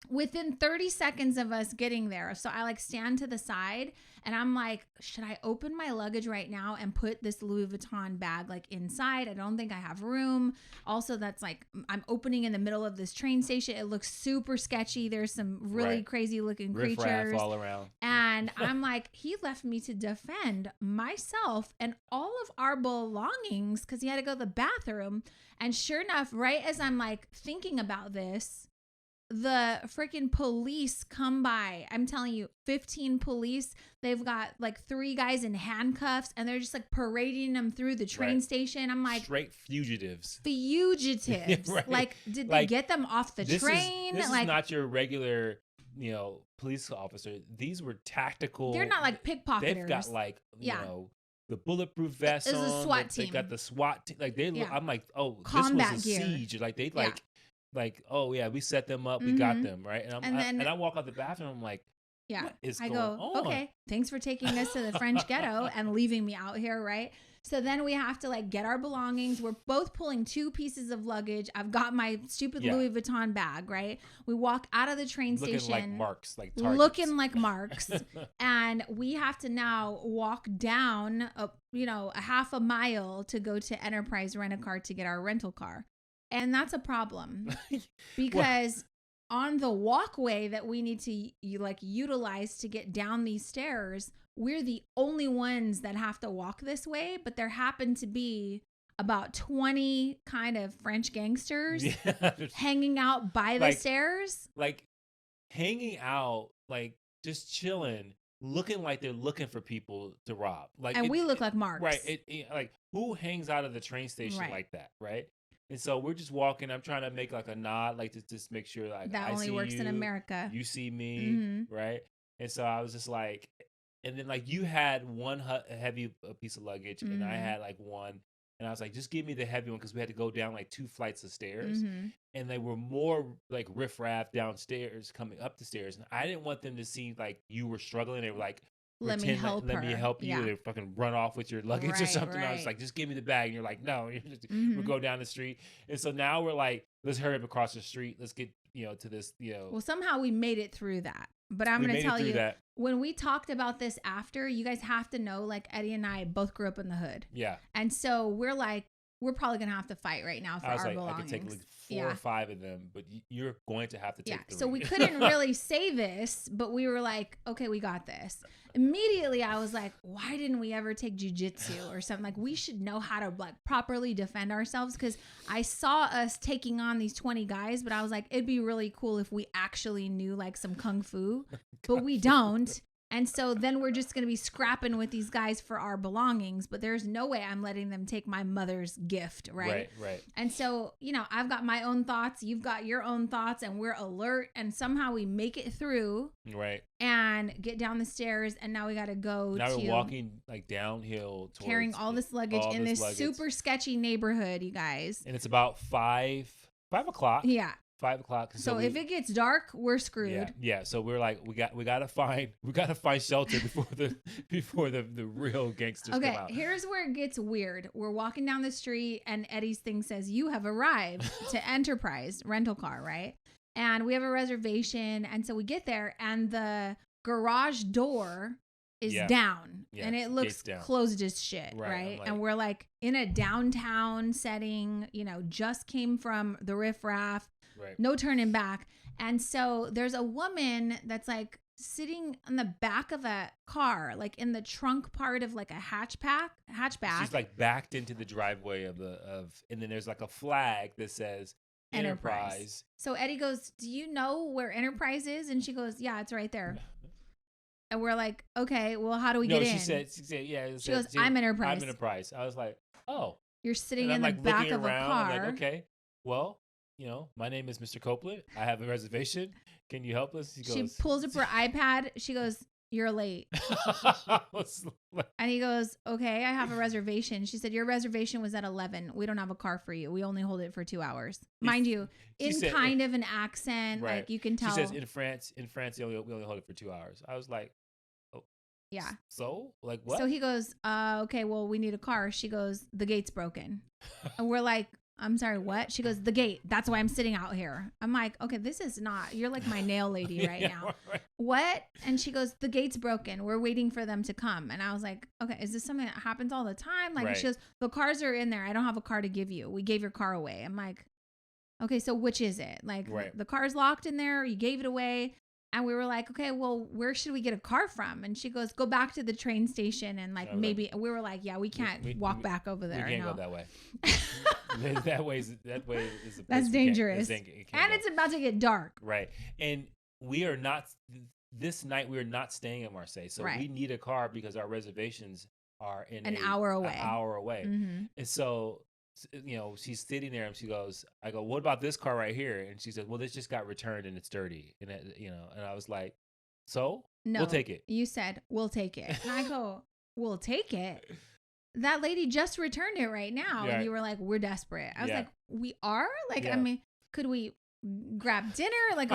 [SPEAKER 2] within 30 seconds of us getting there. So I like stand to the side and I'm like, should I open my luggage right now and put this Louis Vuitton bag like inside? I don't think I have room. Also, that's like, I'm opening in the middle of this train station. It looks super sketchy. There's some really crazy looking creatures
[SPEAKER 1] all around.
[SPEAKER 2] And I'm like, he left me to defend myself and all of our belongings because he had to go to the bathroom. And sure enough, right as I'm like thinking about this, the freaking police come by. I'm telling you, 15 police. They've got like 3 guys in handcuffs and they're just like parading them through the train station. I'm like,
[SPEAKER 1] straight fugitives.
[SPEAKER 2] Right. Like, did they get them off the train?
[SPEAKER 1] This is not your regular, police officer. These were tactical.
[SPEAKER 2] They're not like pickpocketers.
[SPEAKER 1] They've got like, the bulletproof vest on.
[SPEAKER 2] It's a SWAT team.
[SPEAKER 1] They got the SWAT team. Like I'm like, oh,
[SPEAKER 2] combat
[SPEAKER 1] this was a
[SPEAKER 2] gear.
[SPEAKER 1] siege. Like they like, oh yeah, we set them up, we got them, right? And I walk out the bathroom, I'm like, what is going on?
[SPEAKER 2] Okay, thanks for taking us to the French ghetto and leaving me out here, right? So then we have to like get our belongings. We're both pulling 2 pieces of luggage. I've got my stupid Louis Vuitton bag, right? We walk out of the train station.
[SPEAKER 1] Looking like marks, like targets.
[SPEAKER 2] Looking like marks. And we have to now walk down, a half a mile to go to Enterprise Rent-A-Car to get our rental car. And that's a problem because on the walkway that we need to utilize to get down these stairs, we're the only ones that have to walk this way. But there happen to be about 20 kind of French gangsters hanging out by the stairs.
[SPEAKER 1] Like hanging out, like just chilling, looking like they're looking for people to rob. Like,
[SPEAKER 2] and we look like marks.
[SPEAKER 1] Right. Like who hangs out of the train station like that, right? And so we're just walking. I'm trying to make like a nod, like to just make sure like
[SPEAKER 2] That
[SPEAKER 1] I
[SPEAKER 2] only
[SPEAKER 1] see
[SPEAKER 2] works in
[SPEAKER 1] you,
[SPEAKER 2] America.
[SPEAKER 1] you see me,
[SPEAKER 2] Mm-hmm.
[SPEAKER 1] right? And so I was just like, and then like you had one heavy piece of luggage, and I
[SPEAKER 2] Mm-hmm.
[SPEAKER 1] had like one, and I was like, just give me the heavy one because we had to go down like 2 flights of stairs,
[SPEAKER 2] Mm-hmm.
[SPEAKER 1] and they were more like riffraff downstairs coming up the stairs, and I didn't want them to see like you were struggling. They were like,
[SPEAKER 2] Let me
[SPEAKER 1] pretend like
[SPEAKER 2] help
[SPEAKER 1] let me
[SPEAKER 2] her.
[SPEAKER 1] help you.
[SPEAKER 2] Yeah.
[SPEAKER 1] They fucking run off with your luggage or
[SPEAKER 2] Right,
[SPEAKER 1] something. I was
[SPEAKER 2] right.
[SPEAKER 1] like, just give me the bag. And you're like, no.
[SPEAKER 2] Mm-hmm.
[SPEAKER 1] We'll go down the street. And so now we're like, let's hurry up across the street. Let's get to this.
[SPEAKER 2] Well, somehow we made it through that. But I'm
[SPEAKER 1] We
[SPEAKER 2] going to
[SPEAKER 1] made it
[SPEAKER 2] tell
[SPEAKER 1] through
[SPEAKER 2] you,
[SPEAKER 1] that.
[SPEAKER 2] when we talked about this after, you guys have to know, like Eddie and I both grew up in the hood.
[SPEAKER 1] Yeah.
[SPEAKER 2] And so we're like, we're probably going to have to fight right now for
[SPEAKER 1] I was
[SPEAKER 2] our
[SPEAKER 1] like,
[SPEAKER 2] belongings.
[SPEAKER 1] I could take like 4 or 5 of them, but you're going to have to take 3.
[SPEAKER 2] So we couldn't really say this, but we were like, okay, we got this. Immediately, I was like, why didn't we ever take jujitsu or something? Like, we should know how to like properly defend ourselves, because I saw us taking on these 20 guys, but I was like, it'd be really cool if we actually knew like some kung fu, but we don't. And so then we're just going to be scrapping with these guys for our belongings, but there's no way I'm letting them take my mother's gift, right?
[SPEAKER 1] Right.
[SPEAKER 2] And so, I've got my own thoughts, you've got your own thoughts, and we're alert, and somehow we make it through.
[SPEAKER 1] Right.
[SPEAKER 2] And get down the stars, and now we got to go
[SPEAKER 1] Now we're walking like downhill towards
[SPEAKER 2] carrying all this luggage in this super sketchy neighborhood, you guys.
[SPEAKER 1] And it's about 5 o'clock.
[SPEAKER 2] Yeah.
[SPEAKER 1] 5 o'clock.
[SPEAKER 2] So if it gets dark, we're screwed.
[SPEAKER 1] Yeah. So we're like, we gotta find shelter before the real gangsters come out.
[SPEAKER 2] Okay, here's where it gets weird. We're walking down the street, and Eddie's thing says, "You have arrived to Enterprise rental car," right? And we have a reservation, and so we get there, and the garage door is down, and it looks closed as shit, right? Like, and we're like in a downtown setting, just came from the riffraff.
[SPEAKER 1] Right.
[SPEAKER 2] No turning back. And so there's a woman that's like sitting on the back of a car, like in the trunk part of like a hatchback.
[SPEAKER 1] She's like backed into the driveway and then there's like a flag that says Enterprise.
[SPEAKER 2] So Eddie goes, "Do you know where Enterprise is?" And she goes, "Yeah, it's right there." And we're like, "Okay, well, how do we get in?"
[SPEAKER 1] She said, yeah.
[SPEAKER 2] She goes, "I'm Enterprise."
[SPEAKER 1] I'm Enterprise. I was like, "Oh."
[SPEAKER 2] You're sitting in the back of a car.
[SPEAKER 1] I'm like, okay, well, my name is Mr. Copeland. I have a reservation. Can you help us?
[SPEAKER 2] She pulls up her iPad. She goes, "You're late." And he goes, "Okay, I have a reservation." She said, "Your reservation was at 11. We don't have a car for you. We only hold it for 2 hours." Mind you, in kind of an accent, right. Like you can tell.
[SPEAKER 1] She says, in France, we only hold it for 2 hours. I was like, oh.
[SPEAKER 2] Yeah.
[SPEAKER 1] So, like what?
[SPEAKER 2] So he goes, "Okay, well, we need a car." She goes, "The gate's broken." And we're like, "I'm sorry, what?" She goes, "The gate. That's why I'm sitting out here." I'm like, "Okay, this is not, you're like my nail lady right now." Right. What? And she goes, "The gate's broken. We're waiting for them to come." And I was like, "Okay, is this something that happens all the time?" Like, She goes, "The cars are in there. I don't have a car to give you. We gave your car away." I'm like, "Okay, so which is it? Like, the car's locked in there. You gave it away." And we were like, "Okay, well, where should we get a car from?" And she goes, "Go back to the train station." And like, maybe we were like, "Yeah, we can't walk back over there.
[SPEAKER 1] We can't go that way." that way is
[SPEAKER 2] that's dangerous. And it's about to get dark.
[SPEAKER 1] Right. And this night we are not staying in Marseille. So we need a car because our reservations are in
[SPEAKER 2] an hour away.
[SPEAKER 1] Mm-hmm. And so, she's sitting there and I go, "What about this car right here?" And she says, "Well, this just got returned and it's dirty." And and I was like, "So
[SPEAKER 2] no,
[SPEAKER 1] we'll take it."
[SPEAKER 2] You said, "We'll take it." And I go, "We'll take it." That lady just returned it right now. Yeah. And you were like, "We're desperate." I was like, "We are?" Like, I mean, could we grab dinner? Like,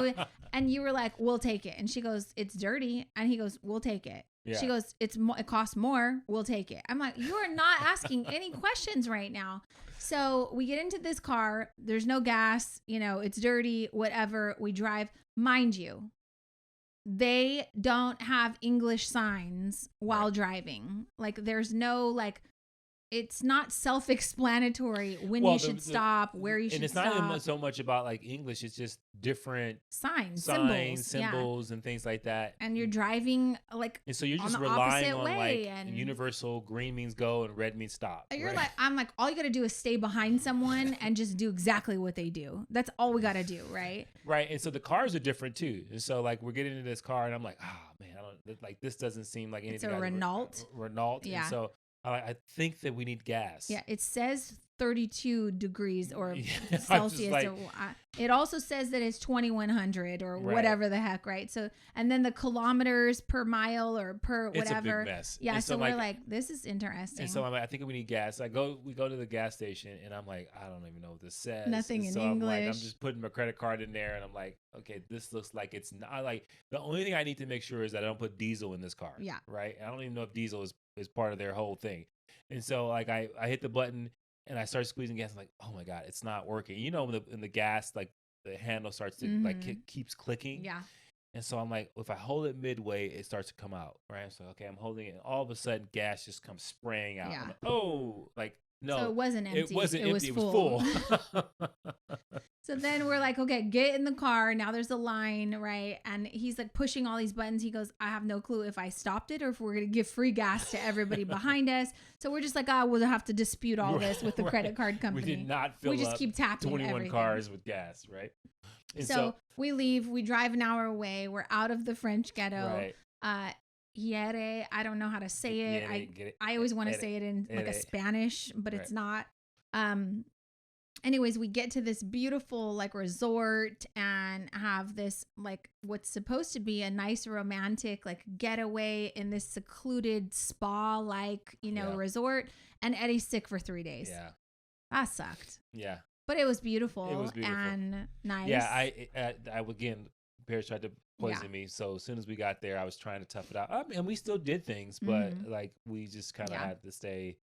[SPEAKER 2] and you were like, "We'll take it." And she goes, "It's dirty." And he goes, "We'll take it." Yeah. She goes, it costs more. We'll take it. I'm like, you are not asking any questions right now. So we get into this car. There's no gas. It's dirty, whatever. We drive. Mind you, they don't have English signs while driving. Like, there's no, like, it's not self-explanatory when you should stop, where you should stop.
[SPEAKER 1] And it's not even so much about like English. It's just different
[SPEAKER 2] signs,
[SPEAKER 1] symbols, and things like that.
[SPEAKER 2] And you're driving like,
[SPEAKER 1] and so you're just relying on like universal green means go and red means stop.
[SPEAKER 2] You're like, I'm like, all you got to do is stay behind someone and just do exactly what they do. That's all we got to do, right?
[SPEAKER 1] Right. And so the cars are different too. And so like we're getting into this car and I'm like, man, this doesn't seem like anything.
[SPEAKER 2] It's a Renault.
[SPEAKER 1] Renault.
[SPEAKER 2] Yeah.
[SPEAKER 1] And so I think that we need gas.
[SPEAKER 2] Yeah, it says 32 degrees or
[SPEAKER 1] Yeah,
[SPEAKER 2] Celsius. It also says that it's 2100 or whatever the heck, right? So, and then the kilometers per mile or per whatever.
[SPEAKER 1] It's a big mess.
[SPEAKER 2] Yeah, so we're like, this is interesting.
[SPEAKER 1] And so I'm like, I think we need gas. We go to the gas station, and I'm like, I don't even know what this says.
[SPEAKER 2] Nothing in
[SPEAKER 1] so
[SPEAKER 2] English.
[SPEAKER 1] I'm just putting my credit card in there, and I'm like, okay, this looks like it's not like the only thing I need to make sure is that I don't put diesel in this car.
[SPEAKER 2] Yeah.
[SPEAKER 1] Right. I don't even know if diesel is part of their whole thing. And so like I hit the button and I start squeezing gas. I'm like, oh my God, it's not working. You know, when the gas, like the handle starts to like keeps clicking.
[SPEAKER 2] Yeah.
[SPEAKER 1] And so I'm like, if I hold it midway, it starts to come out. Right. So, okay, I'm holding it. And all of a sudden gas just comes spraying out.
[SPEAKER 2] Yeah.
[SPEAKER 1] I'm like, oh, like, no.
[SPEAKER 2] So it wasn't empty.
[SPEAKER 1] It wasn't empty.
[SPEAKER 2] Was full.
[SPEAKER 1] It was full.
[SPEAKER 2] So then we're like, okay, get in the car. Now there's a line, right? And he's like pushing all these buttons. He goes, I have no clue if I stopped it or if we're going to give free gas to everybody behind us. So we're just like, we'll have to dispute all this with the credit card company.
[SPEAKER 1] We did not fill
[SPEAKER 2] We just keep tapping
[SPEAKER 1] 21
[SPEAKER 2] everything.
[SPEAKER 1] cars with gas, right? And
[SPEAKER 2] so we leave. We drive an hour away. We're out of the French ghetto.
[SPEAKER 1] Right.
[SPEAKER 2] Yere, I don't know how to say it. I always want to say it in like a Spanish, but it's not. Anyways, we get to this beautiful like resort and have this like what's supposed to be a nice romantic like getaway in this secluded spa like, resort. And Eddie's sick for 3 days.
[SPEAKER 1] Yeah.
[SPEAKER 2] That sucked.
[SPEAKER 1] Yeah.
[SPEAKER 2] But it was beautiful.
[SPEAKER 1] It was beautiful.
[SPEAKER 2] And nice.
[SPEAKER 1] Yeah, I again, Paris tried to poison me. So as soon as we got there, I was trying to tough it out. And we still did things, but like we just kind of had to stay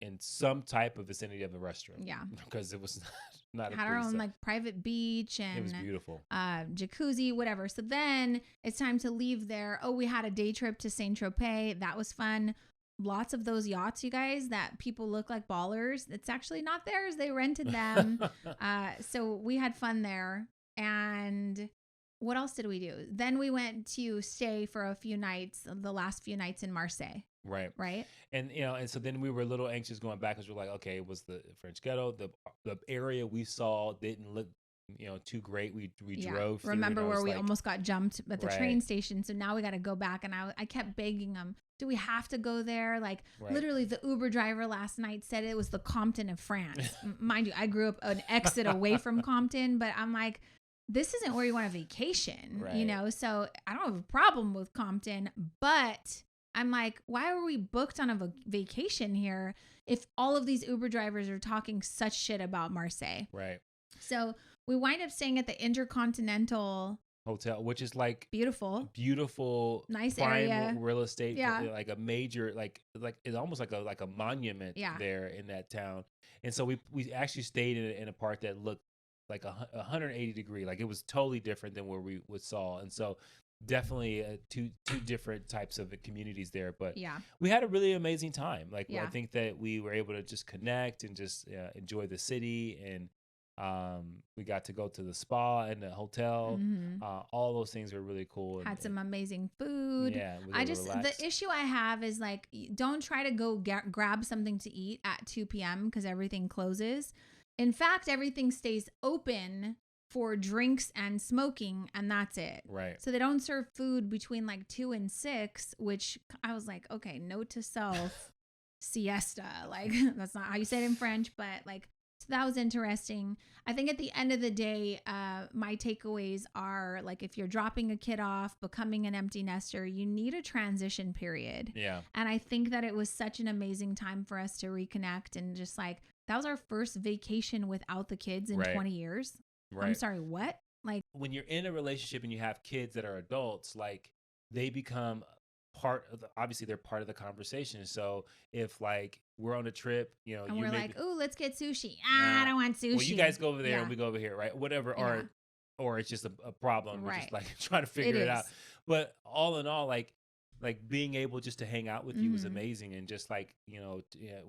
[SPEAKER 1] in some type of vicinity of a restaurant.
[SPEAKER 2] Yeah.
[SPEAKER 1] Because it was not
[SPEAKER 2] had our own like private beach and
[SPEAKER 1] it was beautiful.
[SPEAKER 2] Jacuzzi, whatever. So then it's time to leave there. Oh, we had a day trip to Saint Tropez. That was fun. Lots of those yachts, you guys, that people look like ballers. It's actually not theirs. They rented them. So we had fun there. And what else did we do? Then we went to stay for a few nights, the last few nights in Marseille. Right.
[SPEAKER 1] And and so then we were a little anxious going back because we're like, okay, it was the French ghetto. The area we saw didn't look too great. We drove through.
[SPEAKER 2] Remember where we almost got jumped at the train station. So now we got to go back. And I kept begging them, do we have to go there? Like literally the Uber driver last night said it was the Compton of France. Mind you, I grew up an exit away from Compton, but I'm like, this isn't where you want a vacation, So I don't have a problem with Compton, but I'm like, why are we booked on a vacation here if all of these Uber drivers are talking such shit about Marseille?
[SPEAKER 1] Right.
[SPEAKER 2] So we wind up staying at the Intercontinental
[SPEAKER 1] Hotel, which is like
[SPEAKER 2] beautiful,
[SPEAKER 1] nice
[SPEAKER 2] prime
[SPEAKER 1] area, real estate, like a major, like it's almost like a monument there in that town. And so we actually stayed in a part that looked like 180 degree, like it was totally different than where we saw. And so definitely two different types of communities there, but we had a really amazing time. Like I think that we were able to just connect and just enjoy the city, and we got to go to the spa and the hotel. All those things were really cool.
[SPEAKER 2] Had some amazing food.
[SPEAKER 1] Yeah,
[SPEAKER 2] the issue I have is like, don't try to go grab something to eat at 2 p.m. because everything closes. In fact, everything stays open for drinks and smoking, and that's it.
[SPEAKER 1] Right.
[SPEAKER 2] So they don't serve food between like 2 and 6, which I was like, okay, note to self, siesta. Like that's not how you say it in French, but like, so that was interesting. I think at the end of the day, my takeaways are like, if you're dropping a kid off, becoming an empty nester, you need a transition period.
[SPEAKER 1] Yeah.
[SPEAKER 2] And I think that it was such an amazing time for us to reconnect, and just like, that was our first vacation without the kids in 20 years. Right. I'm sorry, what? Like,
[SPEAKER 1] when you're in a relationship and you have kids that are adults, like they become obviously they're part of the conversation. So if like we're on a trip,
[SPEAKER 2] and we're like, oh, let's get sushi. I don't want sushi.
[SPEAKER 1] Well, you guys go over there and we go over here, right? Whatever. Or it's just a problem. We're just like trying to figure it out. But all in all, like being able just to hang out with you was amazing. And just like,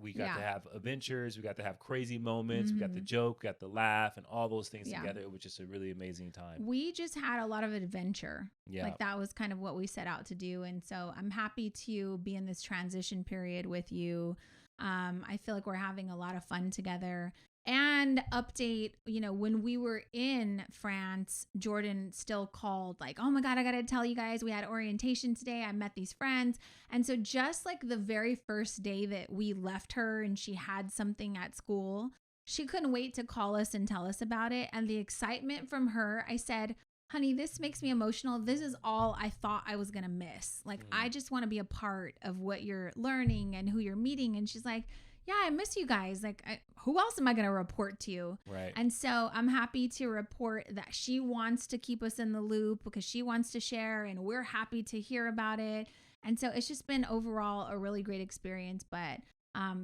[SPEAKER 1] we got to have adventures, we got to have crazy moments, we got the joke, got the laugh, and all those things together. It was just a really amazing time.
[SPEAKER 2] We just had a lot of adventure.
[SPEAKER 1] Yeah.
[SPEAKER 2] Like that was kind of what we set out to do. And so I'm happy to be in this transition period with you. I feel like we're having a lot of fun together. And update, when we were in France, Jordan still called like, oh my God, I got to tell you guys, we had orientation today. I met these friends. And so just like the very first day that we left her and she had something at school, she couldn't wait to call us and tell us about it. And the excitement from her, I said, honey, this makes me emotional. This is all I thought I was going to miss. Like, I just want to be a part of what you're learning and who you're meeting. And she's like, yeah, I miss you guys. Like, who else am I going to report to?
[SPEAKER 1] Right.
[SPEAKER 2] And so I'm happy to report that she wants to keep us in the loop because she wants to share and we're happy to hear about it. And so it's just been overall a really great experience. But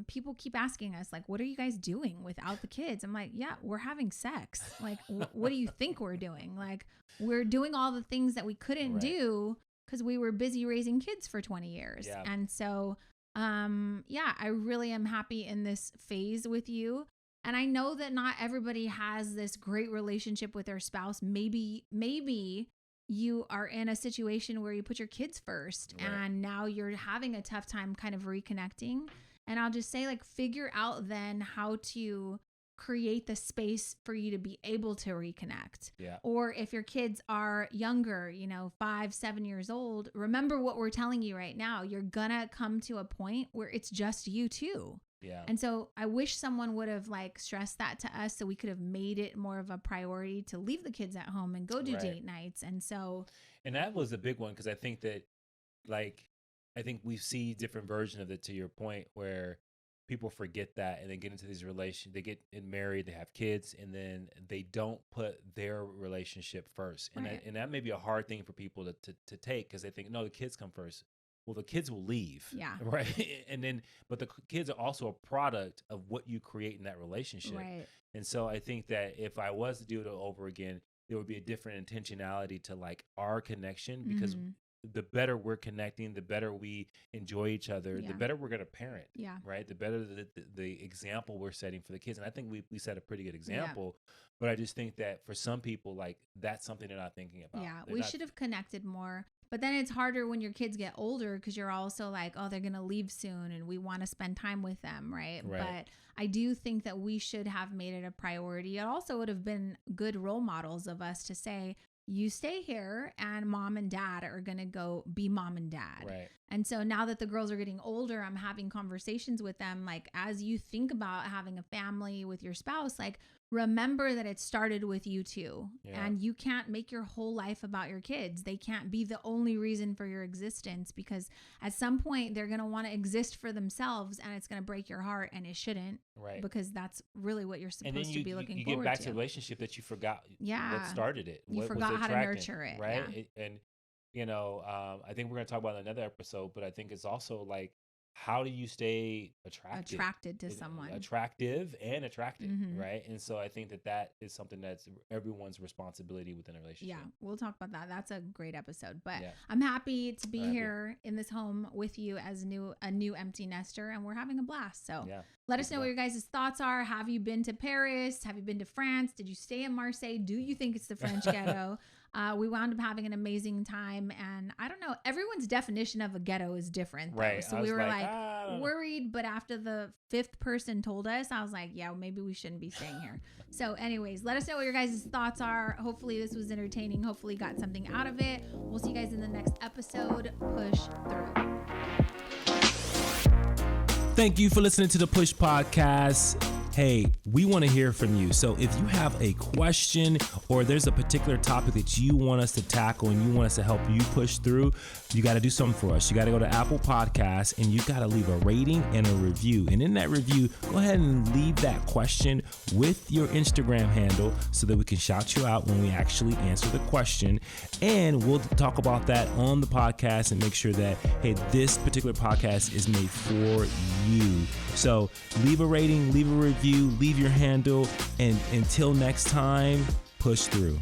[SPEAKER 2] people keep asking us, like, what are you guys doing without the kids? I'm like, yeah, we're having sex. Like, what do you think we're doing? Like, we're doing all the things that we couldn't do because we were busy raising kids for 20 years. Yeah. And so I really am happy in this phase with you. And I know that not everybody has this great relationship with their spouse. Maybe you are in a situation where you put your kids first and now you're having a tough time kind of reconnecting. And I'll just say, like, figure out then how to create the space for you to be able to reconnect. Yeah. Or if your kids are younger, 5, 7 years old, remember what we're telling you right now. You're gonna come to a point where it's just you two. Yeah. And so I wish someone would have like stressed that to us so we could have made it more of a priority to leave the kids at home and go do date nights. And
[SPEAKER 1] that was a big one because I think that we see different versions of it, to your point, where people forget that and they get into these relations, they get married, they have kids, and then they don't put their relationship first. And that may be a hard thing for people to take because they think, no, the kids come first. Well, the kids will leave. Yeah. Right. But the kids are also a product of what you create in that relationship. Right. And so I think that if I was to do it over again, there would be a different intentionality to like our connection because the better we're connecting, the better we enjoy each other, the better we're going to parent. Yeah. Right. The better the example we're setting for the kids. And I think we set a pretty good example, but I just think that for some people, like that's something they're not thinking about.
[SPEAKER 2] Yeah. We should have connected more. But then it's harder when your kids get older because you're also like, oh, they're going to leave soon and we want to spend time with them, right? But I do think that we should have made it a priority. It also would have been good role models of us to say, you stay here and mom and dad are going to go be mom and dad. Right. And so now that the girls are getting older, I'm having conversations with them. Like, as you think about having a family with your spouse, like, remember that it started with you two. Yeah. And you can't make your whole life about your kids. They can't be the only reason for your existence because at some point they're going to want to exist for themselves and it's going to break your heart, and it shouldn't. Right. Because that's really what you're supposed to be looking forward to. You get back to
[SPEAKER 1] the relationship that you forgot what started it.
[SPEAKER 2] You forgot how to nurture it.
[SPEAKER 1] Right. Yeah. And I think we're going to talk about it in another episode, but I think it's also like, how do you stay attracted
[SPEAKER 2] to someone?
[SPEAKER 1] Attractive and attractive, right? And so I think that is something that's everyone's responsibility within a relationship.
[SPEAKER 2] Yeah, we'll talk about that. That's a great episode. But I'm happy to be here in this home with you as a new empty nester, and we're having a blast. So let us know what your guys' thoughts are. Have you been to Paris? Have you been to France? Did you stay in Marseille? Do you think it's the French ghetto? We wound up having an amazing time, and I don't know, everyone's definition of a ghetto is different, though. Right. So we were like worried, but after the 5th person told us, I was like, yeah, maybe we shouldn't be staying here. So anyways, let us know what your guys' thoughts are. Hopefully this was entertaining. Hopefully you got something out of it. We'll see you guys in the next episode. Push through.
[SPEAKER 1] Thank you for listening to the Push Podcast. Hey, we want to hear from you. So if you have a question or there's a particular topic that you want us to tackle and you want us to help you push through, you got to do something for us. You got to go to Apple Podcasts and you got to leave a rating and a review. And in that review, go ahead and leave that question with your Instagram handle so that we can shout you out when we actually answer the question. And we'll talk about that on the podcast and make sure that, hey, this particular podcast is made for you. So leave a rating, leave a review, leave your handle, and until next time, push through.